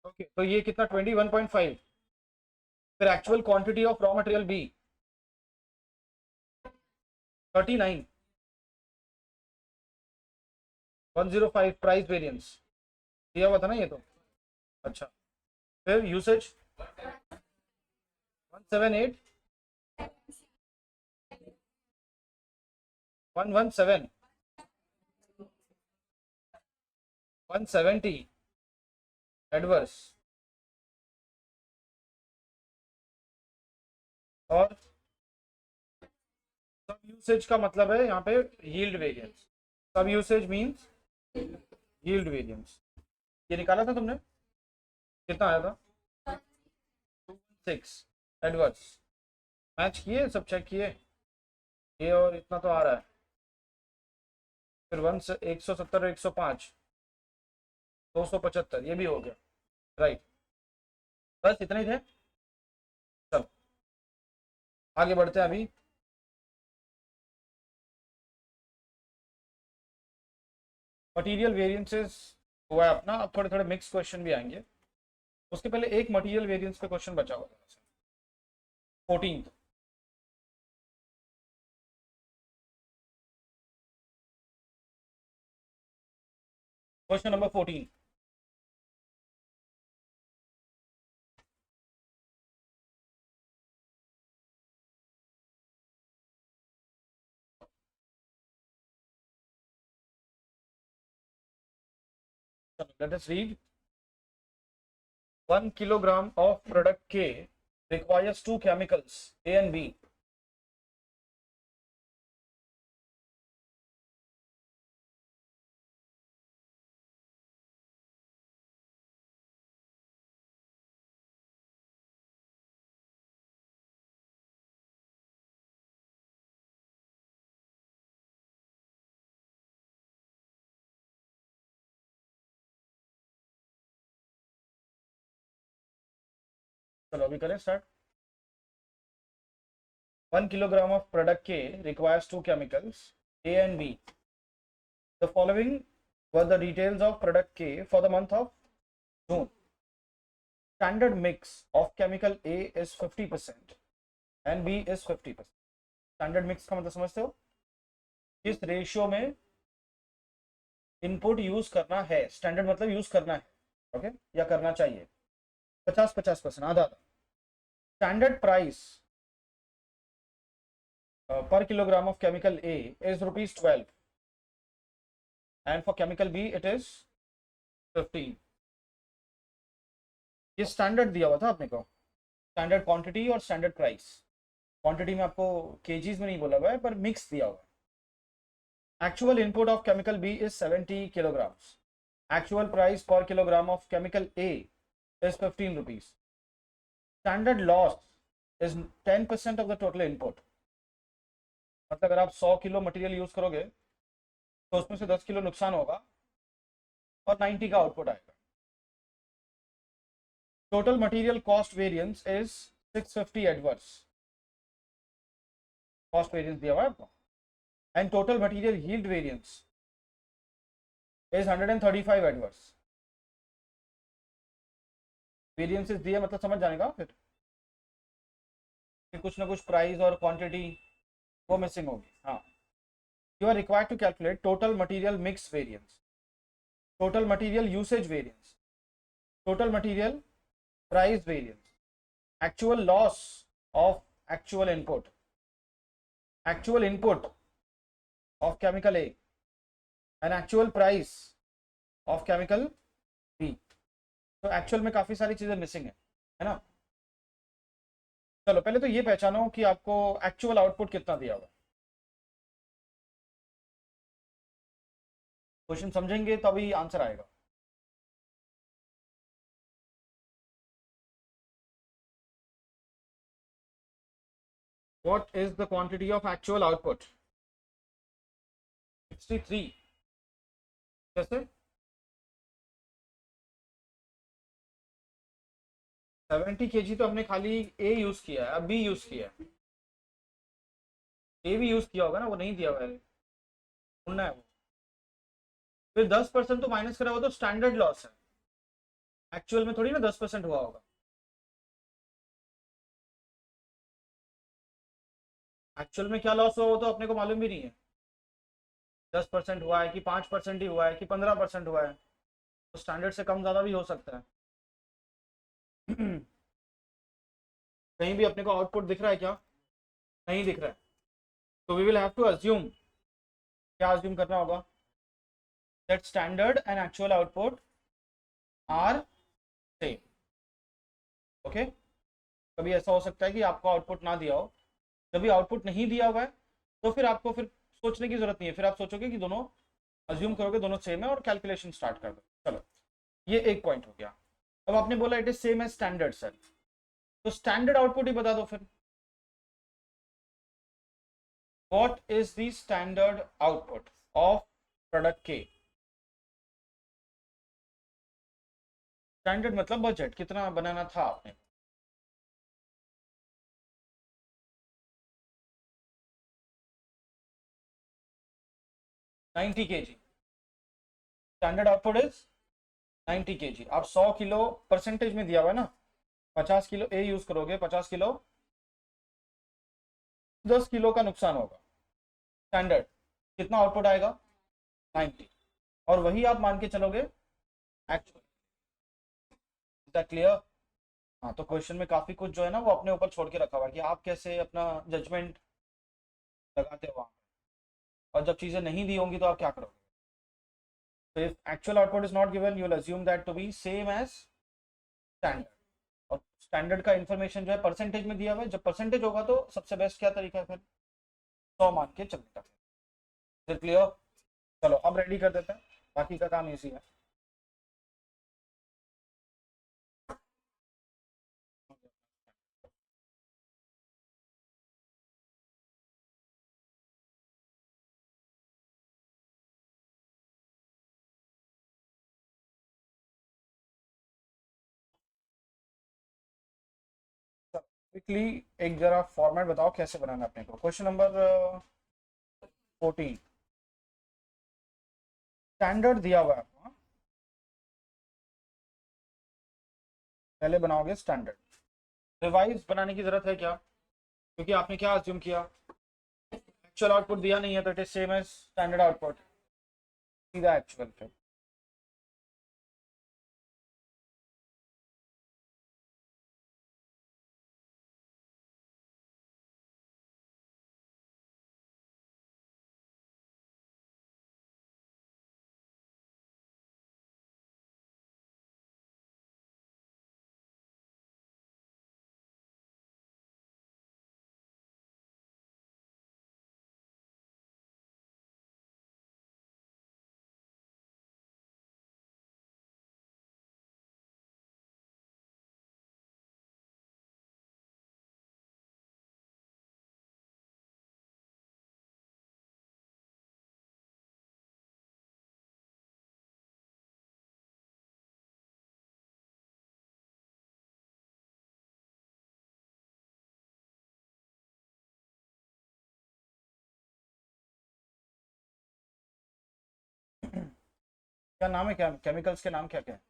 Okay, तो ये कितना 21.5। फिर actual quantity of raw material B 39, 105 price variance दिया हुआ था ना ये तो। अच्छा, फिर यूसेज 178, 117, 170 एडवर्स, और सब यूसेज का मतलब है यहाँ पे यील्ड वेरिएंस। सब यूसेज मींस यील्ड वेरिएंस। ये निकाला था तुमने, कितना आया था? 6 एडवर्स। मैच किए, सब चेक किए, ये और इतना तो आ रहा है। फिर 170, 105, 275, ये भी हो गया। राइट, बस इतने ही थे। चल आगे बढ़ते हैं अभी। मटेरियल वेरिएंसेस हुआ है अपना, अब थोड़े थोड़े मिक्स क्वेश्चन भी आएंगे। उसके पहले एक मटेरियल वेरिएंस पे क्वेश्चन बचा हुआ है, 14th। Question number 14। Let us read. 1 kilogram of product K requires two chemicals A and B. चलो अभी करें start. 1 kilogram of product K requires two chemicals A and B. The following were the details of product K for the month of June. Standard mix of chemical A is 50% and B is 50%. Standard mix का मतलब समझते हो? किस ratio में input use करना है। Standard मतलब use करना है, ओके, या करना चाहिए। 50-50%, आधा आधा। Standard price per kilogram of chemical A is rupees 12 and for chemical B it is 15। ये स्टैंडर्ड दिया हुआ था अपने को, स्टैंडर्ड क्वांटिटी और स्टैंडर्ड प्राइस। क्वांटिटी में आपको केजीज में नहीं बोला हुआ है, पर मिक्स दिया हुआ है। Actual input of chemical B is 70 kilograms। Actual price per kilogram of chemical A is 15 rupees। Standard loss is 10% of the total input. मतलब अगर आप 100 किलो मटेरियल यूज करोगे तो उसमें से 10 किलो नुकसान होगा और 90 का आउटपुट आएगा। Total material cost variance is 650 adverse. Cost variance दिया हुआ है आपको। And total material yield variance is 135 adverse. Variances दिए मतलब समझ जाने का फिर कुछ ना कुछ प्राइस और क्वांटिटी वो मिसिंग होगी। हाँ, you are required to calculate total material mix variance, total material usage variance, total material price variance, actual loss of actual input of chemical A and actual price of chemical B। तो actual में काफी सारी चीजें missing है ना। चलो पहले तो ये पहचानो कि आपको एक्चुअल आउटपुट कितना दिया हुआ। क्वेश्चन समझेंगे तो अभी आंसर आएगा। What is the quantity of actual output? 63। कैसे? 70 kg तो हमने खाली ए यूज किया है, अब बी यूज किया है। ए भी यूज किया होगा ना, वो नहीं दिया हुआ है, ढूंढना है वो। फिर 10% तो माइनस करा हुआ तो स्टैंडर्ड लॉस है। एक्चुअल में थोड़ी ना 10% हुआ होगा, एक्चुअल में क्या लॉस हुआ वो तो अपने को मालूम भी नहीं है, 10% हुआ है कि 5% ही हुआ है कि 15% हुआ है, तो स्टैंडर्ड से कम ज़्यादा भी हो सकता है। कहीं भी अपने को आउटपुट दिख रहा है क्या? नहीं दिख रहा है, तो we will have to assume, क्या अज्यूम करना होगा, that standard and actual output are same. Okay, कभी ऐसा हो सकता है कि आपको आउटपुट ना दिया हो, जब भी आउटपुट नहीं दिया हुआ है तो फिर आपको फिर सोचने की जरूरत नहीं है, फिर आप सोचोगे कि दोनों अज्यूम करोगे दोनों सेम है और कैलकुलेशन स्टार्ट कर दो। चलो, ये एक पॉइंट हो गया। अब आपने बोला it is same as standard sir, तो स्टैंडर्ड आउटपुट ही बता दो फिर, what is the standard output of product के? स्टैंडर्ड मतलब बजट कितना बनाना था आपने, 90 kg, standard output is 90 kg। आप 100 किलो परसेंटेज में दिया हुआ है ना, 50 किलो ए यूज करोगे, 50 किलो, 10 किलो का नुकसान होगा, स्टैंडर्ड कितना आउटपुट आएगा, 90, और वही आप मान के चलोगे एक्चुअल। Is that clear? हाँ, तो क्वेश्चन में काफी कुछ जो है ना वो अपने ऊपर छोड़ के रखा हुआ है कि आप कैसे अपना जजमेंट लगाते हो वहां पे। और जब चीजें नहीं दी होंगी तो आप क्या करोगे? तो if actual output is not given, you will assume that to be same as standard. और स्टैंडर्ड का इन्फॉर्मेशन जो है परसेंटेज में दिया हुआ है, जब परसेंटेज होगा तो सबसे बेस्ट क्या तरीका है फिर, 100 मान के चलने का। फिर क्लियर? चलो अब रेडी कर देते हैं, बाकी का काम इजी है। क्विकली एक जरा फॉर्मेट बताओ कैसे बनाना है अपने को। क्वेश्चन नंबर 14, स्टैंडर्ड दिया हुआ है आपको, हाँ? पहले बनाओगे स्टैंडर्ड, रिवाइज बनाने की जरूरत है क्या, क्योंकि आपने क्या अज्यूम किया, एक्चुअल आउटपुट दिया नहीं है तो it is same as standard output, सीधा एक्चुअल पे। क्या नाम है, क्या केमिकल्स के नाम क्या क्या है,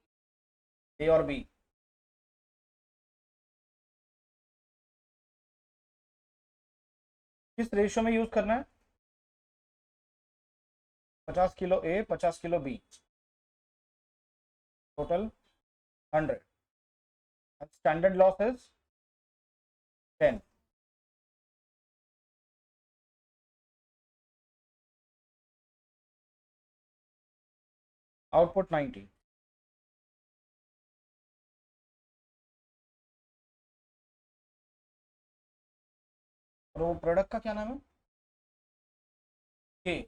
ए और बी? किस रेशियो में यूज करना है, 50 kilo A 50 kilo B, total 100, standard loss is 10, output 90। और वो प्रोडक्ट का क्या नाम है, के?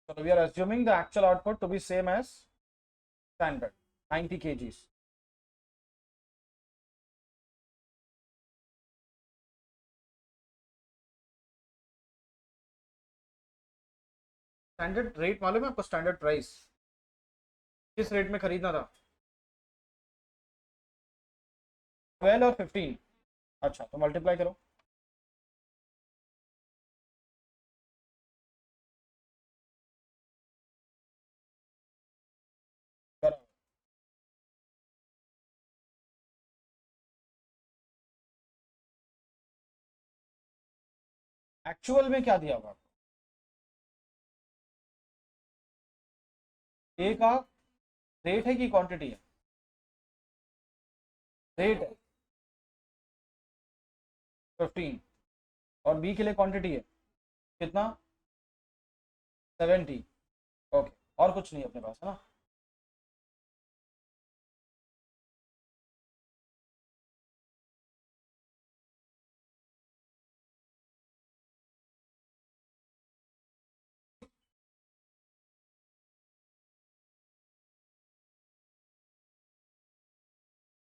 So we are assuming the actual output to be same as standard, 90 kgs. Standard rate मालूम है आपको, स्टैंडर्ड प्राइस किस रेट में खरीदना था, 12 और 15? अच्छा, तो मल्टीप्लाई करो, एक्चुअल में क्या दिया हुआ? ए का रेट है कि क्वांटिटी है? रेट है 15, और बी के लिए क्वांटिटी है कितना? 70। ओके, और कुछ नहीं अपने पास है ना?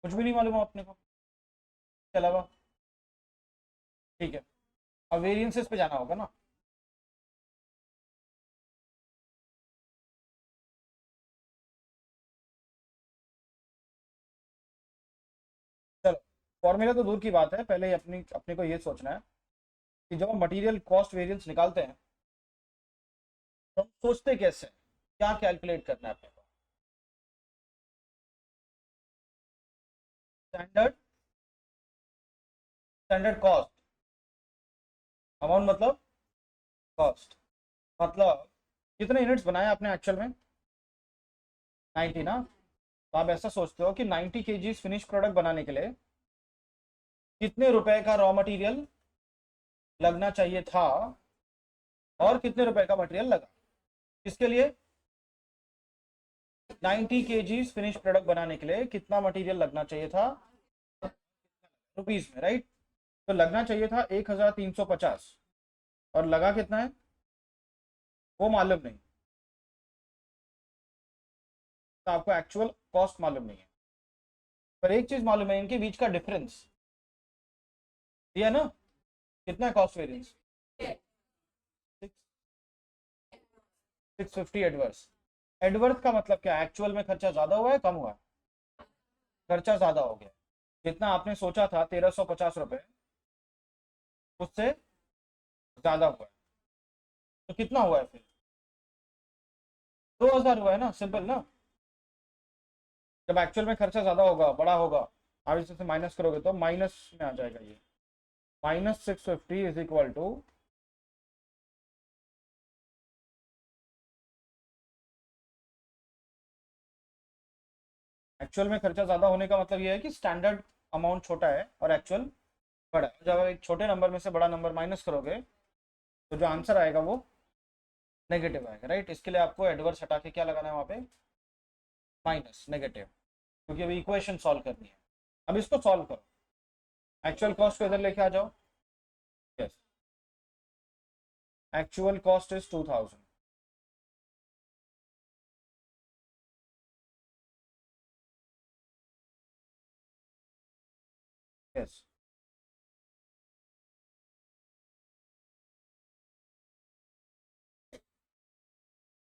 कुछ भी नहीं मालूम है अपने को इसके अलावा? ठीक है, अब वेरिएंसेस पे जाना होगा ना। चलो, फॉर्मूला तो दूर की बात है, पहले अपनी अपने को ये सोचना है कि जब हम मटेरियल कॉस्ट वेरिएंस निकालते हैं तो हम सोचते कैसे हैं? क्या कैलकुलेट करना है अपने को? स्टैंडर्ड, स्टैंडर्ड कॉस्ट अमाउंट मतलब कॉस्ट, मतलब कितने यूनिट्स बनाए आपने एक्चुअल में? 90 ना। तो आप ऐसा सोचते हो कि 90 केजीज फिनिश प्रोडक्ट बनाने के लिए कितने रुपए का रॉ मटेरियल लगना चाहिए था, और कितने रुपए का मटेरियल लगा किसके लिए? 90 केजीज फिनिश प्रोडक्ट बनाने के लिए कितना मटेरियल लगना चाहिए था रुपीज में, राइट? तो लगना चाहिए था 1350, और लगा कितना है वो मालूम नहीं, तो आपको एक्चुअल कॉस्ट मालूम नहीं है। पर एक चीज मालूम है, इनके बीच का डिफरेंस दिया ना, कितना है कॉस्ट वेरिएंस? 650 एडवर्स। एडवर्स का मतलब क्या? एक्चुअल में खर्चा ज्यादा हुआ है कम हुआ है? खर्चा ज्यादा हो गया। जितना आपने सोचा था 1350 रुपए, उससे ज्यादा हुआ है। तो कितना हुआ है फिर? 2000 हुआ है ना, सिंपल ना। जब एक्चुअल में खर्चा ज्यादा होगा, बड़ा होगा, आप इससे माइनस करोगे तो माइनस में आ जाएगा ये। -650 इज इक्वल टू, एक्चुअल में खर्चा ज्यादा होने का मतलब ये है कि स्टैंडर्ड अमाउंट छोटा है और एक्चुअल बड़ा है। जब आप एक छोटे नंबर में से बड़ा नंबर माइनस करोगे तो जो आंसर आएगा वो नेगेटिव आएगा, राइट? इसके लिए आपको एडवर्स हटा के क्या लगाना है वहाँ पे? माइनस, नेगेटिव, क्योंकि अभी इक्वेशन सॉल्व करनी है। अब इसको सॉल्व करो, एक्चुअल कॉस्ट को इधर लेके आ जाओ। Yes, actual cost is 2000। Yes,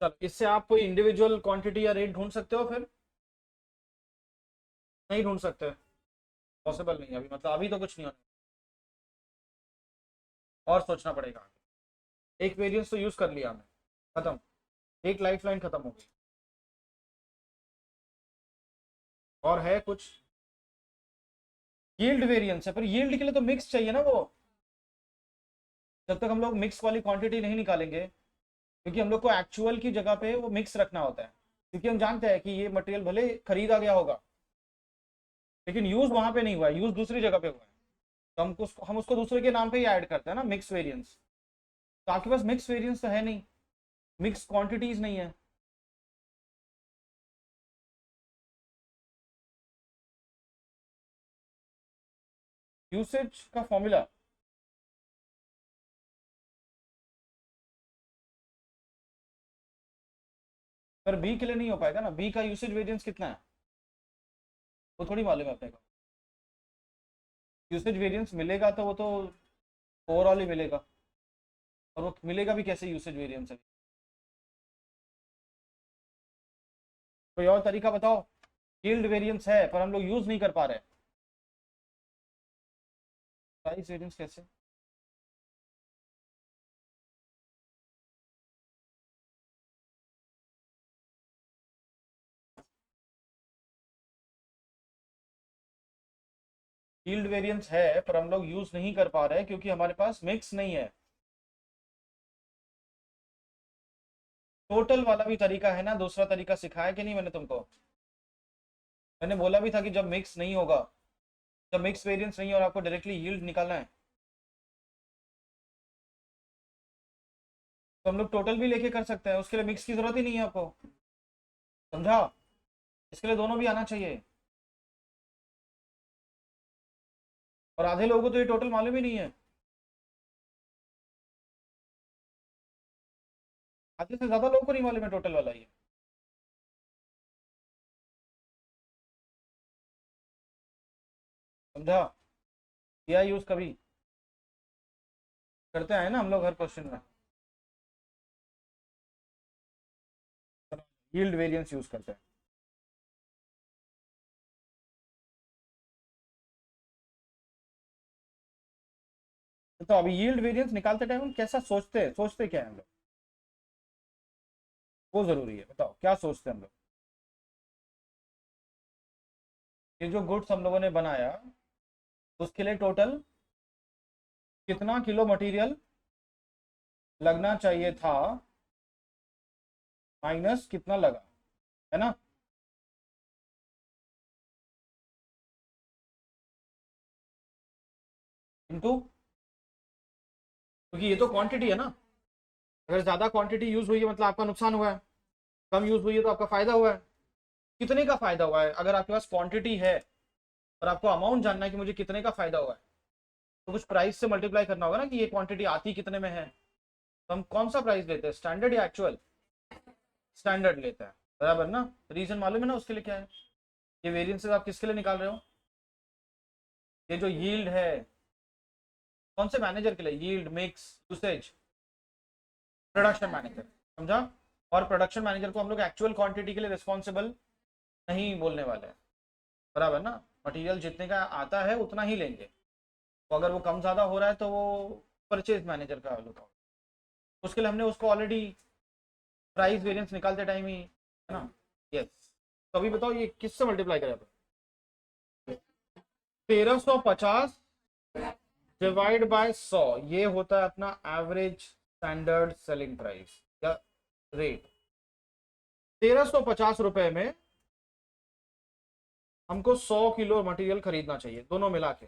चलो इससे आप कोई इंडिविजुअल क्वांटिटी या रेट ढूंढ सकते हो फिर? नहीं ढूंढ सकते, पॉसिबल नहीं है अभी, मतलब अभी तो कुछ नहीं होना, और सोचना पड़ेगा। एक वेरिएंस तो यूज कर लिया हमने, खत्म, एक लाइफ लाइन खत्म हो गई। और है कुछ? यील्ड वेरिएंस है, पर यील्ड के लिए तो मिक्स चाहिए ना वो। जब तक हम लोग मिक्स वाली क्वांटिटी नहीं निकालेंगे, क्योंकि हम लोग को एक्चुअल की जगह पे वो मिक्स रखना होता है, क्योंकि हम जानते हैं कि ये मटेरियल भले खरीदा गया होगा लेकिन यूज वहां पे नहीं हुआ है, यूज दूसरी जगह पे हुआ है। तो हम उसको दूसरे के नाम पे ही ऐड करते हैं ना, मिक्स वेरिएंस। तो आपके पास मिक्स वेरिएंस तो है नहीं, मिक्स क्वांटिटीज नहीं है। यूसेज का फॉर्मूला? पर बी के लिए नहीं हो पाएगा ना, बी का यूसेज वेरिएंस कितना है वो थोड़ी मालूम है अपने को। यूसेज वेरिएंस मिलेगा तो वो तो ओवरऑल ही मिलेगा, और वो मिलेगा भी कैसे यूसेज वेरिएंस है? कोई और तरीका बताओ। यील्ड वेरिएंस है पर हम लोग यूज नहीं कर पा रहे। प्राइस वेरिएंस कैसे? यील्ड वेरिएंस है पर हम लोग यूज नहीं कर पा रहे क्योंकि हमारे पास मिक्स नहीं है। टोटल वाला भी तरीका है ना, दूसरा तरीका सिखाया कि नहीं मैंने तुमको? मैंने बोला भी था कि जब मिक्स नहीं होगा, जब मिक्स वेरिएंस नहीं है और आपको डायरेक्टली यील्ड निकालना है, तो हम लोग टोटल भी लेके कर सकते हैं, उसके लिए मिक्स की जरूरत ही नहीं है आपको। समझा? इसके लिए दोनों भी आना चाहिए। और आधे लोगों को तो ये टोटल मालूम ही नहीं है, आधे से ज्यादा लोगों को नहीं मालूम है टोटल वाला ये। समझा? किया यूज कभी? करते हैं ना हम लोग हर क्वेश्चन में। यील्ड वेरिएंस यूज करते हैं। तो अभी यील्ड वेरिएंस निकालते टाइम हम कैसा सोचते हैं, सोचते क्या है हम लोग, वो जरूरी है। बताओ क्या सोचते हैं हम लोग? ये जो गुड्स हम लोगों ने बनाया, उसके लिए टोटल कितना किलो मटेरियल लगना चाहिए था, माइनस कितना लगा, है ना? इनटू, क्योंकि ये तो क्वांटिटी है ना। अगर ज्यादा क्वांटिटी यूज हुई है मतलब आपका नुकसान हुआ है, कम यूज हुई है तो आपका फायदा हुआ है। कितने का फायदा हुआ है? अगर आपके पास क्वांटिटी है और आपको अमाउंट जानना है कि मुझे कितने का फायदा हुआ है, तो कुछ प्राइस से मल्टीप्लाई करना होगा ना कि ये क्वांटिटी आती कितने में है। तो हम कौन सा प्राइस लेते हैं, स्टैंडर्ड या एक्चुअल? स्टैंडर्ड लेते हैं, बराबर ना? रीजन मालूम है ना उसके लिए क्या है? ये वेरिएंसेस आप किसके लिए निकाल रहे हो? ये जो यील्ड है, कौन से मैनेजर के लिए? Yield, mix, usage, production manager. समझा? और प्रोडक्शन मैनेजर को हम लोग एक्चुअल क्वांटिटी के लिए रिस्पॉन्सिबल नहीं बोलने वाले हैं, बराबर ना? मटेरियल जितने का आता है उतना ही लेंगे, तो अगर वो कम ज़्यादा हो रहा है तो वो परचेज मैनेजर का लुक आउट। उसके लिए हमने उसको ऑलरेडी प्राइस वेरिएंस निकालते टाइम ही, है ना? यस। तो अभी बताओ ये किससे मल्टीप्लाई करें? 1350 डिवाइड बाय 100, ये होता है अपना एवरेज स्टैंडर्ड सेलिंग प्राइस या रेट। 1350 रुपए में हमको 100 किलो मटेरियल खरीदना चाहिए, दोनों मिला के।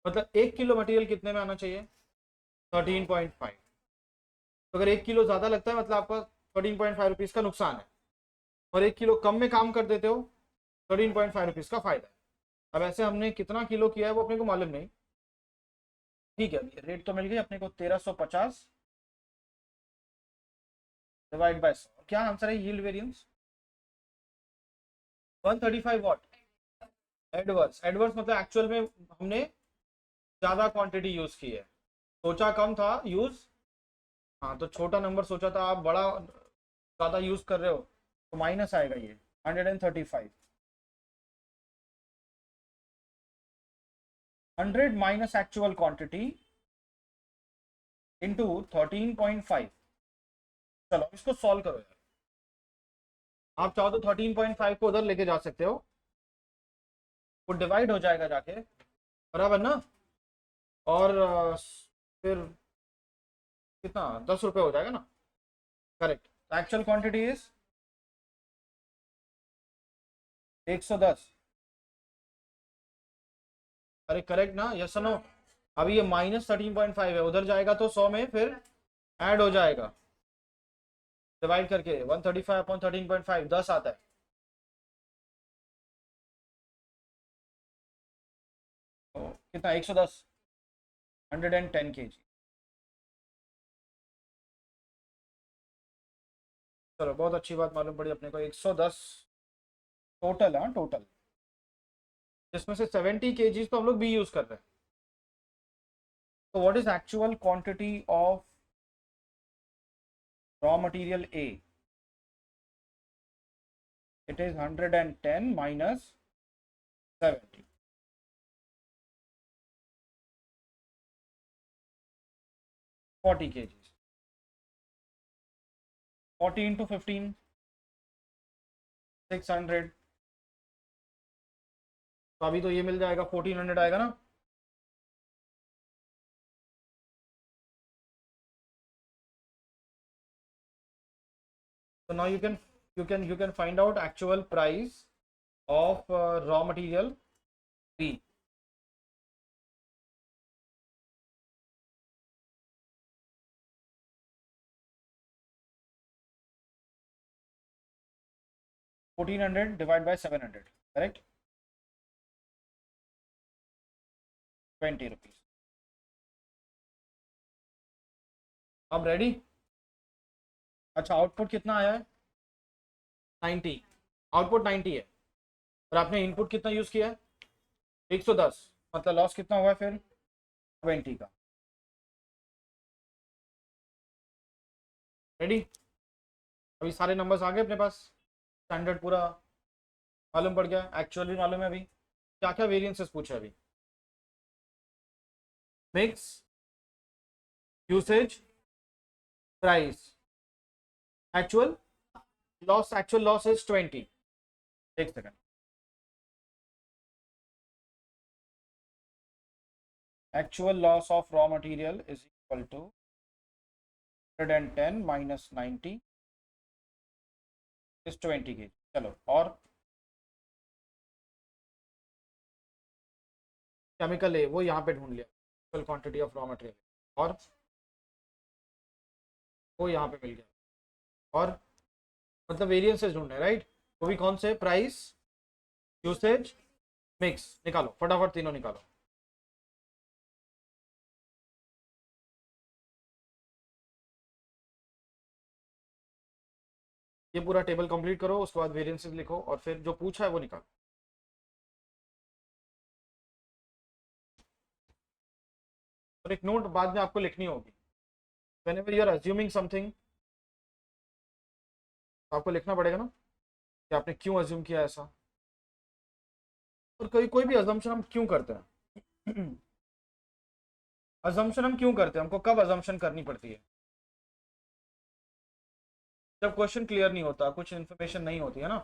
मतलब 1 किलो मटेरियल कितने में आना चाहिए? 13.5। तो अगर 1 किलो ज्यादा लगता है मतलब आपका 13.5 रुपीज का नुकसान है, और 1 किलो कम में काम कर देते हो, 13.5 रुपीज का फायदा है। अब ऐसे हमने कितना किलो किया है वो अपने को मालूम नहीं। ठीक है, अभी रेट तो मिल गई अपने को, 1350 डिवाइड बाय 100। क्या आंसर है yield variance? 135 what. Adverse, adverse मतलब एक्चुअल में हमने ज्यादा क्वांटिटी यूज की है, सोचा कम था यूज। हाँ, तो छोटा नंबर सोचा था, आप बड़ा ज्यादा यूज कर रहे हो, तो माइनस आएगा ये 135। 100 माइनस एक्चुअल क्वांटिटी इंटू 13.5। चलो इसको सॉल्व करो यार। आप चाहो तो 13.5 को उधर लेके जा सकते हो, वो डिवाइड हो जाएगा जाके, बराबर ना? और फिर कितना, 10 रुपये हो जाएगा ना? करेक्ट। Actual quantity is 110। अरे करेक्ट ना, यस नो? अभी ये -13.5 है, उधर जाएगा तो 100 में फिर ऐड हो जाएगा, डिवाइड करके 135/13.5 10 आता है। तो कितना, 110, 110 kg। चलो बहुत अच्छी बात मालूम पड़ी अपने को, 110 टोटल। हाँ टोटल, जिसमें से 70 kg तो हम लोग बी यूज कर रहे हैं। तो what is actual quantity of raw material A? It is 110 minus 70, 40 kg। 40 into 15, 600। तो अभी तो ये मिल जाएगा, 1400 आएगा ना? So now you can find out actual price of raw material B. $1,400 divided by 700, correct? 20 rupees. अब रेडी? अच्छा, आउटपुट कितना आया है? 90। आउटपुट 90 है और आपने इनपुट कितना यूज किया है? 110। मतलब लॉस कितना हुआ है फिर? 20 का। रेडी? अभी सारे नंबर्स आ गए अपने पास, स्टैंडर्ड पूरा मालूम पड़ गया, एक्चुअल भी मालूम है। अभी क्या क्या वेरिएंसेस पूछे? अभी mix, usage, price, actual loss. Actual loss is 20। एक second. Actual loss of raw material is equal to 110 minus 90 is 20 kg। चलो, और केमिकल ए वो यहाँ पे ढूंढ लिया, total quantity of raw material, और वो यहाँ पे मिल गया। और मतलब वेरिएंसेस ढूंढने, राइट? वो भी कौन से? Price, usage, mix. निकालो फटाफट, तीनों निकालो। ये पूरा टेबल कंप्लीट करो, उसके बाद वेरिएंसेस लिखो और फिर जो पूछा है वो निकालो। और एक नोट बाद में आपको लिखनी होगी, whenever you are assuming something, तो आपको लिखना पड़ेगा ना कि आपने क्यों अज्यूम किया ऐसा। और कोई भी अजम्पशन हम क्यों करते हैं? अजम्पशन हम क्यों करते हैं? हमको कब अजम्पशन करनी पड़ती है? जब क्वेश्चन क्लियर नहीं होता, कुछ इन्फॉर्मेशन नहीं होती है ना।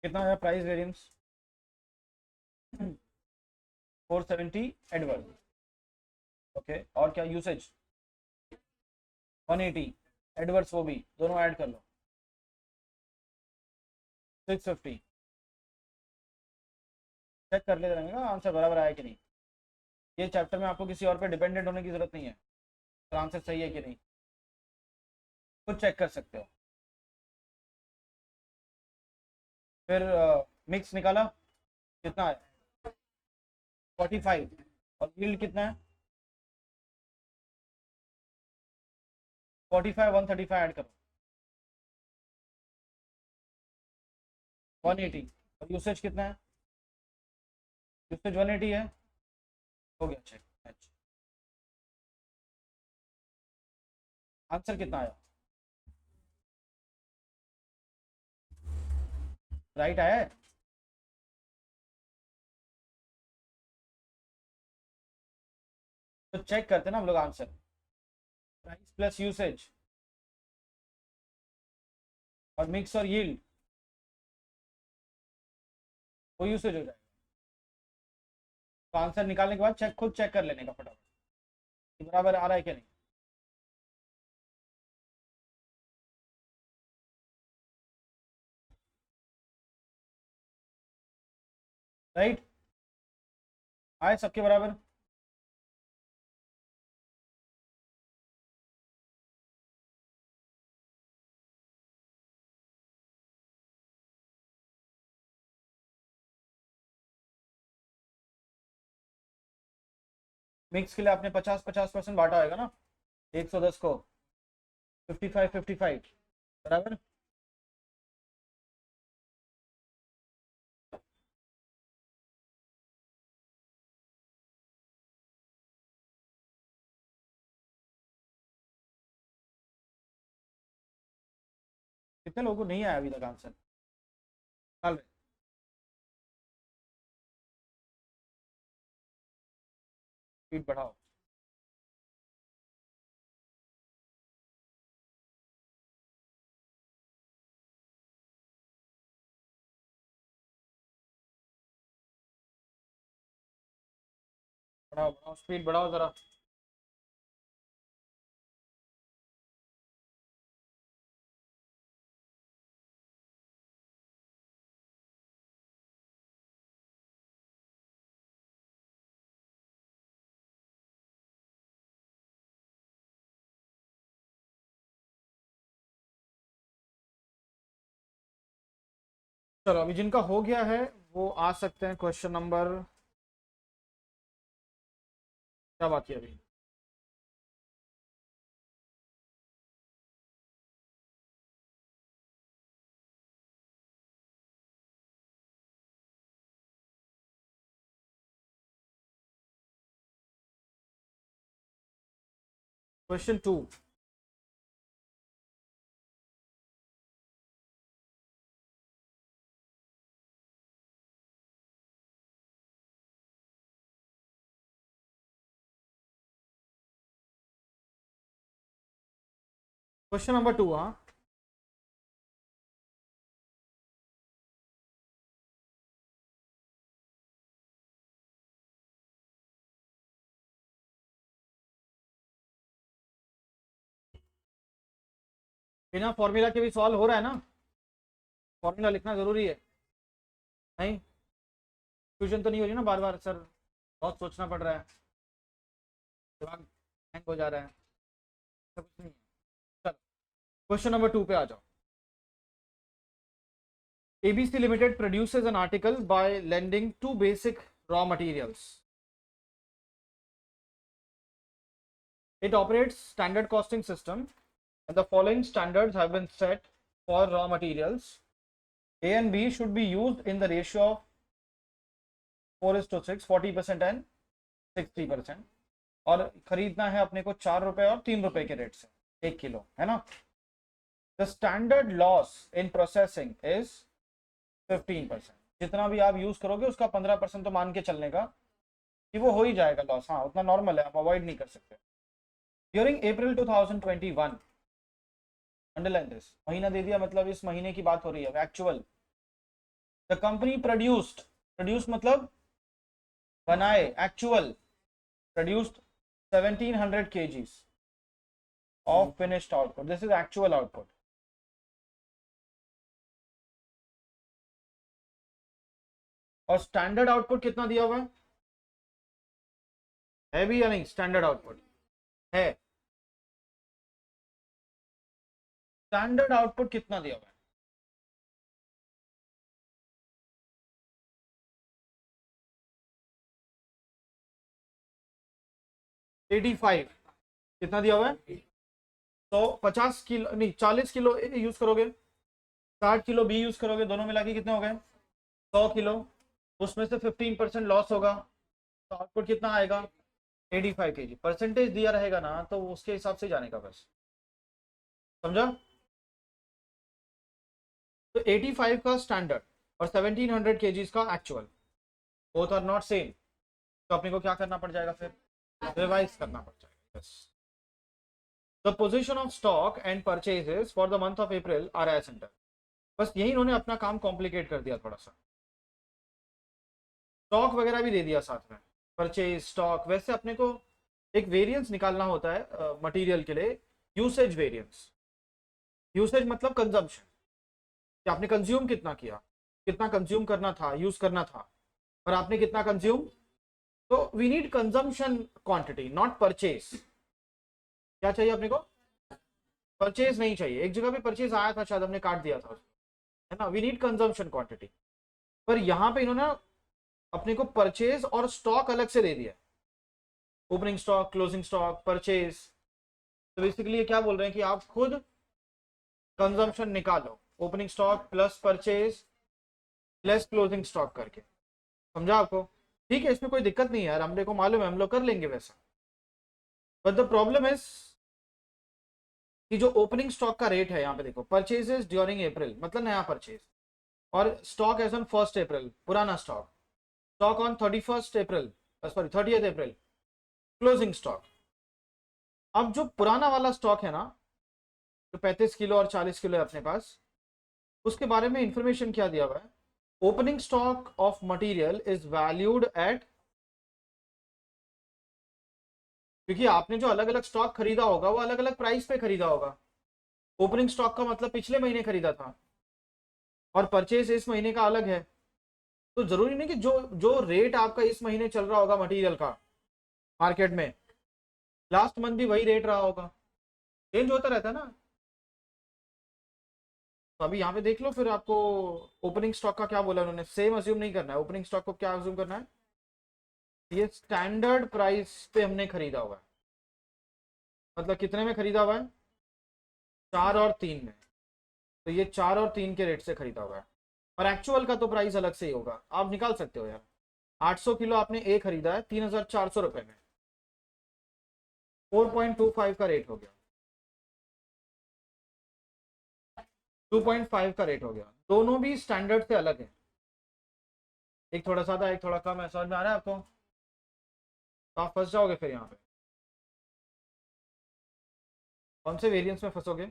कितना आया प्राइस वेरिएंस? 470 एडवर्ड। ओके, और क्या यूसेज? 180 एडवर्ड्स, वो भी दोनों ऐड कर लो 650। चेक कर लेते रहेंगे ना आंसर बराबर आया कि नहीं। ये चैप्टर में आपको किसी और पे डिपेंडेंट होने की जरूरत नहीं है, तो आंसर सही है कि नहीं खुद चेक कर सकते हो। फिर मिक्स निकाला, कितना है? 45। और यील्ड कितना है? 45, 135 ऐड करो 180। और यूसेज कितना है? यूसेज 180 है, हो गया चेक। अच्छा, आंसर कितना आया? राइट आया है? तो चेक करते हैं ना हम लोग आंसर। प्राइस प्लस यूसेज और मिक्स और यील्ड, वो यूसेज हो जाएगा। तो आंसर निकालने के बाद चेक, खुद चेक कर लेने का फटाफट कि बराबर आ रहा है कि नहीं। राइट, आए सबके बराबर? मिक्स के लिए आपने 50-50% बांटा होगा ना, 110 को 55-55 बराबर। कितने लोगों को नहीं आया अभी तक आंसर निकाल रहे? स्पीड बढ़ाओ। बढ़ाओ बढ़ाओ, स्पीड बढ़ाओ जरा। चलो अभी जिनका हो गया है वो आ सकते हैं क्वेश्चन नंबर, क्या बाकी है अभी? क्वेश्चन 2। क्वेश्चन नंबर 2, हाँ। बिना फॉर्मूला के भी सॉल्व हो रहा है ना? फॉर्मूला लिखना जरूरी है? नहीं, फ्यूजन तो नहीं हो रही ना बार बार सर, बहुत सोचना पड़ रहा है, दिमाग हैंग हो जा रहा है, सब कुछ नहीं है। चलो क्वेश्चन नंबर 2 पे आ जाओ। ABC Limited produces an article by lending two basic raw materials. It operates standard costing system and the following standards have been set for raw materials. A and B should be used in the ratio of 4:6, 40% and 60%. और खरीदना है अपने को 4 रुपए और 3 रुपए के rate से 1 किलो, है ना? The standard loss in processing is 15%। जितना भी आप यूज करोगे उसका 15% तो मान के चलने का कि वो हो ही जाएगा लॉस, हाँ उतना नॉर्मल है, आप अवॉइड नहीं कर सकते। ड्यूरिंग अप्रैल 2021, अंडरलाइन दिस, महीना दे दिया मतलब इस महीने की बात हो रही है, एक्चुअल द कंपनी प्रोड्यूस्ड मतलब बनाए, actual produced 1700 kgs of finished output. This is actual output. और स्टैंडर्ड आउटपुट कितना दिया हुआ है भी या नहीं? स्टैंडर्ड आउटपुट है, स्टैंडर्ड आउटपुट कितना दिया हुआ है? Eighty five. कितना दिया हुआ है? तो 50 किलो नहीं, 40 किलो ए यूज करोगे, 60 किलो बी यूज करोगे, दोनों मिला के कितने हो गए? 100 किलो। उसमें से 15% लॉस होगा, तो आउटपुट कितना आएगा? 85 kg। परसेंटेज दिया रहेगा ना, तो उसके हिसाब से जाने का बस, समझा? तो 85 का स्टैंडर्ड और 1700 kgs का actual, both are not same. तो अपने को क्या करना पड़ जाएगा फिर? रिवाइज करना पड़ जाएगा। Yes. The position of stock and purchases for the month of April are as under. बस यही इन्होंने अपना काम कॉम्प्लिकेट कर दिया थोड़ा सा, स्टॉक वगैरह भी दे दिया साथ में, परचेज स्टॉक। वैसे अपने को एक वेरिएंस निकालना होता है मटेरियल के लिए, यूसेज वेरिएंस। यूसेज मतलब कंजम्पशन, कि आपने कंज्यूम कितना किया, कितना कंज्यूम करना था, यूज करना था, और आपने कितना कंज्यूम। तो we need consumption quantity, not purchase. क्या चाहिए अपने को? परचेज नहीं चाहिए। एक जगह पे परचेज आया था शायद, हमने काट दिया था, है ना? We need consumption quantity. पर यहाँ पे इन्होंने अपने को परचेज और स्टॉक अलग से दे दिया, opening stock, closing stock, purchase. तो बेसिकली ये क्या बोल रहे हैं कि आप खुद कंजम्पशन निकालो, opening stock plus purchase plus closing stock करके। समझा आपको? ठीक है, इसमें कोई दिक्कत नहीं है यार, हमने को मालूम है, हम लोग कर लेंगे वैसा। बट द प्रॉब्लम इज कि जो ओपनिंग स्टॉक का रेट है यहाँ पे देखो, परचेजेस ड्यूरिंग अप्रैल मतलब नया परचेज, और स्टॉक एज ऑन 1 अप्रैल पुराना stock, stock on 31 April, sorry 30 April closing stock. अब जो पुराना वाला स्टॉक है ना, जो 35 किलो और 40 किलो है अपने पास, उसके बारे में इंफॉर्मेशन क्या दिया हुआ है? Opening stock of material is valued at, क्योंकि आपने जो अलग अलग स्टॉक खरीदा होगा वो अलग अलग प्राइस पे खरीदा होगा। ओपनिंग स्टॉक का मतलब पिछले महीने खरीदा था, और परचेज इस महीने का अलग है। तो जरूरी नहीं कि जो जो रेट आपका इस महीने चल रहा होगा मटेरियल का मार्केट में, लास्ट मंथ भी वही रेट रहा होगा, चेंज होता रहता है ना। तो अभी यहाँ पे देख लो फिर आपको ओपनिंग स्टॉक का क्या बोला उन्होंने, सेम अज्यूम नहीं करना है। ओपनिंग स्टॉक को क्या अज्यूम करना है? ये स्टैंडर्ड प्राइस पे हमने खरीदा हुआ है, मतलब कितने में खरीदा हुआ है? 4 और 3 में। तो ये 4 और 3 के रेट से खरीदा हुआ है, और एक्चुअल का तो प्राइस अलग से ही होगा, आप निकाल सकते हो यार। 800 किलो आपने ए खरीदा है 3400 रुपए में, 4.25 का रेट हो गया, 2.5 का रेट हो गया। दोनों भी स्टैंडर्ड से अलग है, एक थोड़ा सा था एक थोड़ा कम है। समझ में आ रहा है आपको? तो आप फंस जाओगे फिर यहाँ पे। कौन से वेरिएंस में फंसोगे?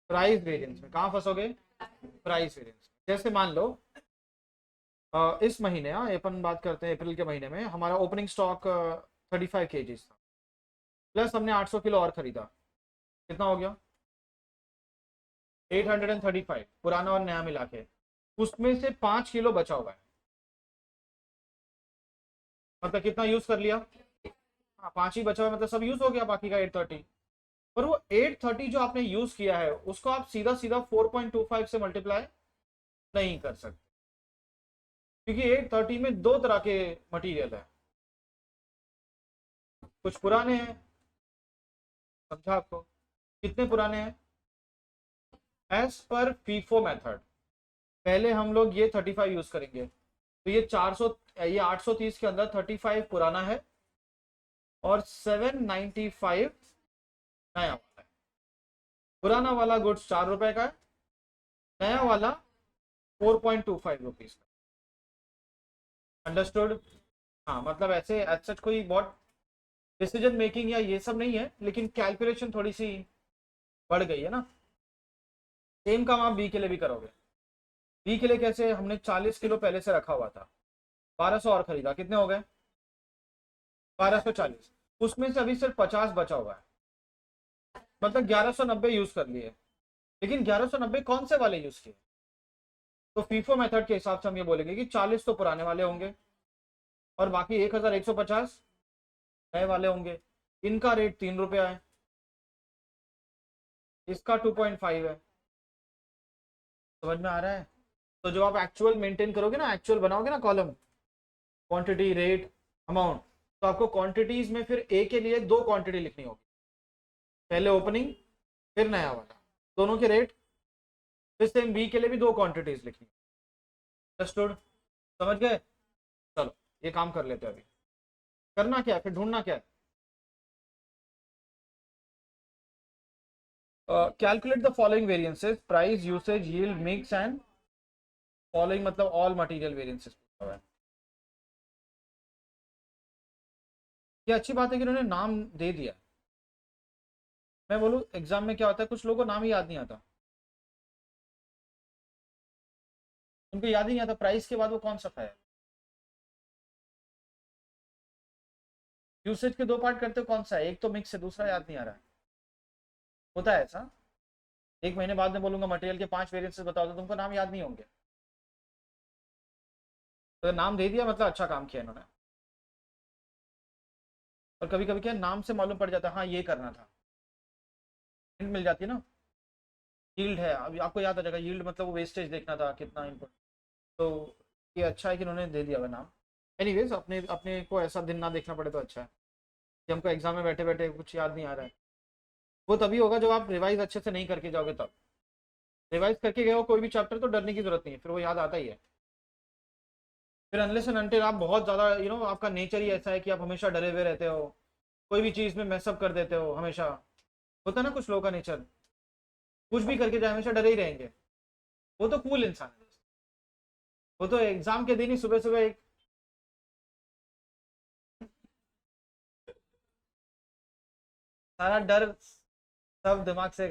प्राइस वेरिएंस में। कहाँ फंसोगे? प्राइस वेरिएंस में। जैसे मान लो इस महीने, हाँ अपन बात करते हैं अप्रैल के महीने में, हमारा ओपनिंग स्टॉक 35 kg था, प्लस हमने 800 किलो और खरीदा, कितना हो गया? 835, पुराना और नया मिला के। उसमें से 5 किलो बचा हुआ है, मतलब कितना यूज कर लिया? हाँ, 5 ही बचा हुआ है, मतलब सब यूज हो गया बाकी का 830। पर वो 830 जो आपने यूज किया है उसको आप सीधा सीधा 4.25 से मल्टीप्लाई नहीं कर सकते, क्योंकि 830 में दो तरह के मटेरियल है, कुछ पुराने हैं। समझा आपको? कितने पुराने हैं? एज पर फीफो मेथड पहले हम लोग ये 35 यूज करेंगे, तो ये 400, ये 830 के अंदर 35 पुराना है और 795 नया वाला है। पुराना वाला गुड्स 4 रुपए का है, नया वाला 4.25 रुपीज का। अंडरस्टूड? हाँ, मतलब ऐसे एज सच कोई बहुत डिसीजन मेकिंग या ये सब नहीं है, लेकिन कैलकुलेशन थोड़ी सी बढ़ गई है ना। सेम काम आप बी के लिए भी करोगे। बी के लिए कैसे, हमने 40 किलो पहले से रखा हुआ था, 1200 और खरीदा, कितने हो गए 1240, उसमें से अभी सिर्फ 50 बचा हुआ है, मतलब 1190 यूज कर लिए। लेकिन 1190 कौन से वाले यूज किए? तो फीफो मेथड के हिसाब से हम ये बोलेंगे कि 40 तो पुराने वाले होंगे और बाकी 1150 नए वाले होंगे। इनका रेट 3 रुपया है, इसका 2.5 है। समझ में आ रहा है? तो जब आप एक्चुअल मेंटेन करोगे ना, एक्चुअल बनाओगे ना कॉलम, क्वांटिटी रेट अमाउंट, तो आपको क्वांटिटीज में फिर ए के लिए दो क्वांटिटी लिखनी होगी, पहले ओपनिंग फिर नया वाला, दोनों के रेट। फिर सेम बी के लिए भी दो क्वांटिटीज लिखनी। अंडरस्टूड? समझ गए? चलो ये काम कर लेते हैं अभी। करना क्या है फिर, ढूंढना क्या है? Calculate the following variances, price, usage, yield, mix and following, मतलब ऑल मटेरियल वेरिएंसेस। ये अच्छी बात है कि उन्होंने नाम दे दिया। मैं बोलूँ एग्जाम में क्या होता है, कुछ लोगों को नाम ही याद नहीं आता, उनको याद ही नहीं आता प्राइस के बाद वो कौन सा था। यूसेज के दो पार्ट करते हो, कौन सा है? एक तो मिक्स है, दूसरा याद नहीं आ रहा है। होता है ऐसा? एक महीने बाद में बोलूंगा मटेरियल के 5 वेरिएंसेस बताओ, तो तुमको नाम याद नहीं होंगे। तो नाम दे दिया मतलब अच्छा काम किया इन्होंने। और कभी कभी क्या नाम से मालूम पड़ जाता है, हाँ ये करना था, हिंट मिल जाती है ना। यील्ड है, अभी आपको याद आ जाएगा, यील्ड मतलब वो वेस्टेज देखना था कितना इनपुट। तो ये अच्छा है कि उन्होंने दे दिया हुआ नाम। एनीवेज, अपने अपने को ऐसा दिन ना देखना पड़े तो अच्छा है कि हमको एग्जाम में बैठे बैठे कुछ याद नहीं आ रहा है। वो तभी होगा जब आप रिवाइज अच्छे से नहीं करके जाओगे तब। रिवाइज करके गए हो कोई भी चैप्टर तो डरने की जरूरत नहीं है, फिर वो याद आता ही है। फिर अनलेस एंड अनटिल आप बहुत ज्यादा आपका नेचर ही ऐसा है कि आप हमेशा डरे हुए रहते हो, कोई भी चीज में मैसअप कर देते हो हमेशा। होता है ना कुछ लोगों का नेचर, कुछ भी करके जाए हमेशा डरे ही रहेंगे। वो तो कूल इंसान है, वो तो एग्जाम के दिन ही सुबह सुबह एक सारा डर सब दिमाग से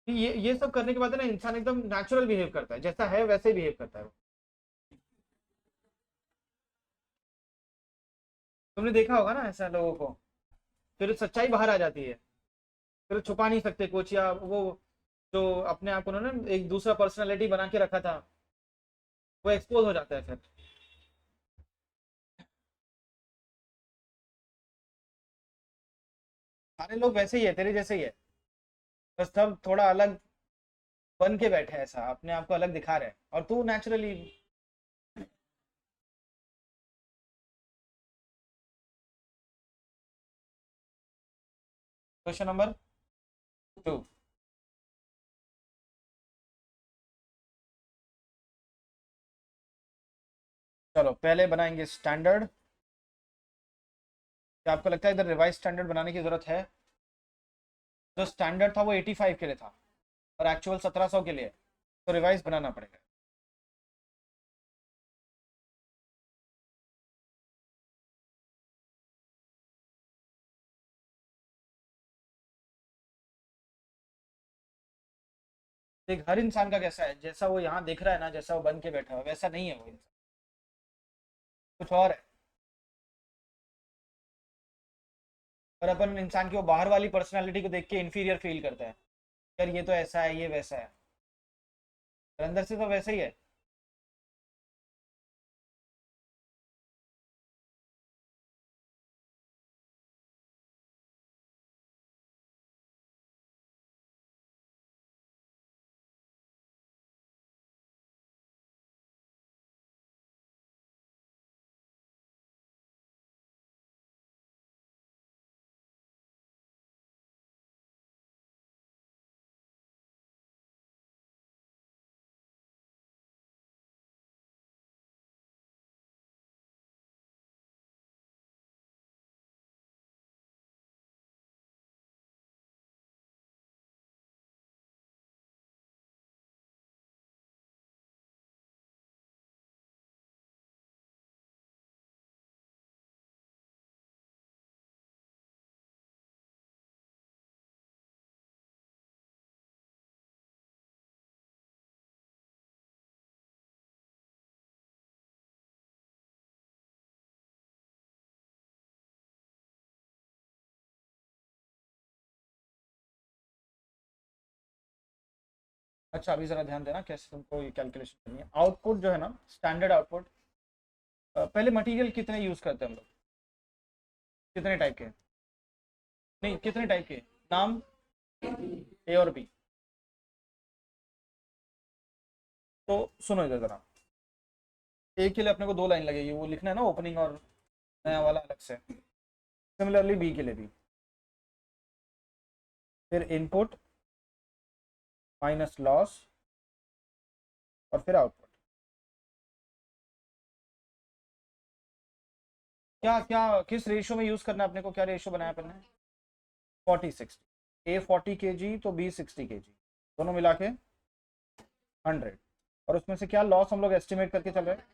ये सब करने के बाद है ना, इंसान एकदम नेचुरल बिहेव करता है, जैसा है वैसे ही बिहेव करता है वो। तुमने देखा होगा ना ऐसा लोगों को, फिर सच्चाई बाहर आ जाती है, फिर छुपा नहीं सकते कुछ, या वो जो अपने आप को उन्होंने एक दूसरा पर्सनालिटी बना के रखा था, वो एक्सपोज हो जाता है फिर। सारे लोग वैसे ही है, तेरे जैसे ही है, बस सब थोड़ा अलग बन के बैठे हैं, ऐसा अपने आप को अलग दिखा रहे हैं, और तू नेचुरली। Question number 2। चलो पहले बनाएंगे स्टैंडर्ड। क्या आपको लगता है इधर रिवाइज स्टैंडर्ड बनाने की जरूरत है? जो स्टैंडर्ड था वो 85 के लिए था और एक्चुअल 1700 के लिए, तो रिवाइज बनाना पड़ेगा। देख हर इंसान का कैसा है, जैसा वो यहाँ दिख रहा है ना, जैसा वो बन के बैठा हुआ वैसा नहीं है वो इंसान, कुछ और है। पर अपन इंसान की वो बाहर वाली पर्सनालिटी को देख के इंफीरियर फील करता है, यार ये तो ऐसा है, ये वैसा है, पर अंदर से तो वैसा ही है। अच्छा अभी जरा ध्यान देना कैसे तुमको ये कैलकुलेशन करनी है। आउटपुट जो है ना, स्टैंडर्ड आउटपुट, पहले मटेरियल कितने यूज करते हैं हम लोग, कितने टाइप के, नहीं कितने टाइप के, नाम ए और बी। तो सुनो इधर जरा, ए के लिए अपने को 2 लाइन लगेगी, वो लिखना है ना ओपनिंग और नया वाला अलग से। सिमिलरली बी के लिए भी, फिर इनपुट माइनस लॉस और फिर आउटपुट। क्या क्या किस रेशियो में यूज करना है अपने को, क्या रेशियो बनाया अपने, 40-60, ए 40 kg तो बी 60 kg, दोनों मिला के 100। और उसमें से क्या लॉस हम लोग एस्टिमेट करके चल रहे हैं,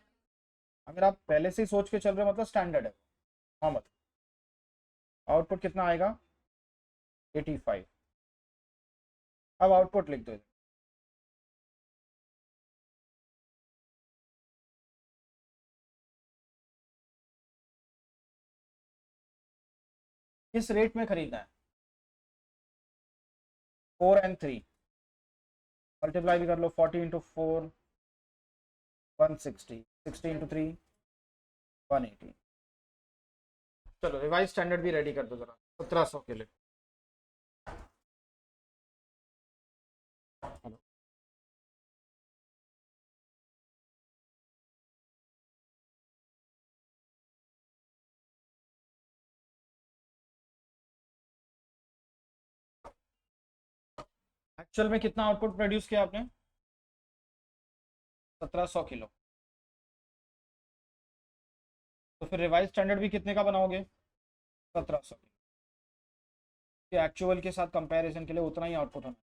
अगर आप पहले से ही सोच के चल रहे हो मतलब स्टैंडर्ड है नॉर्मल। आउटपुट कितना आएगा, 85। अब आउटपुट लिख दो, किस रेट में खरीदना है, 4 and 3, मल्टीप्लाई भी कर लो, 40 × 4 160, 60 × 3 180। चलो रिवाइज स्टैंडर्ड भी रेडी कर दो जरा 1700 के लिए। एक्चुअल में कितना आउटपुट प्रोड्यूस किया आपने, 1700 किलो। तो फिर रिवाइज स्टैंडर्ड भी कितने का बनाओगे, 1700 के एक्चुअल के साथ कंपैरिजन के लिए उतना ही आउटपुट होना।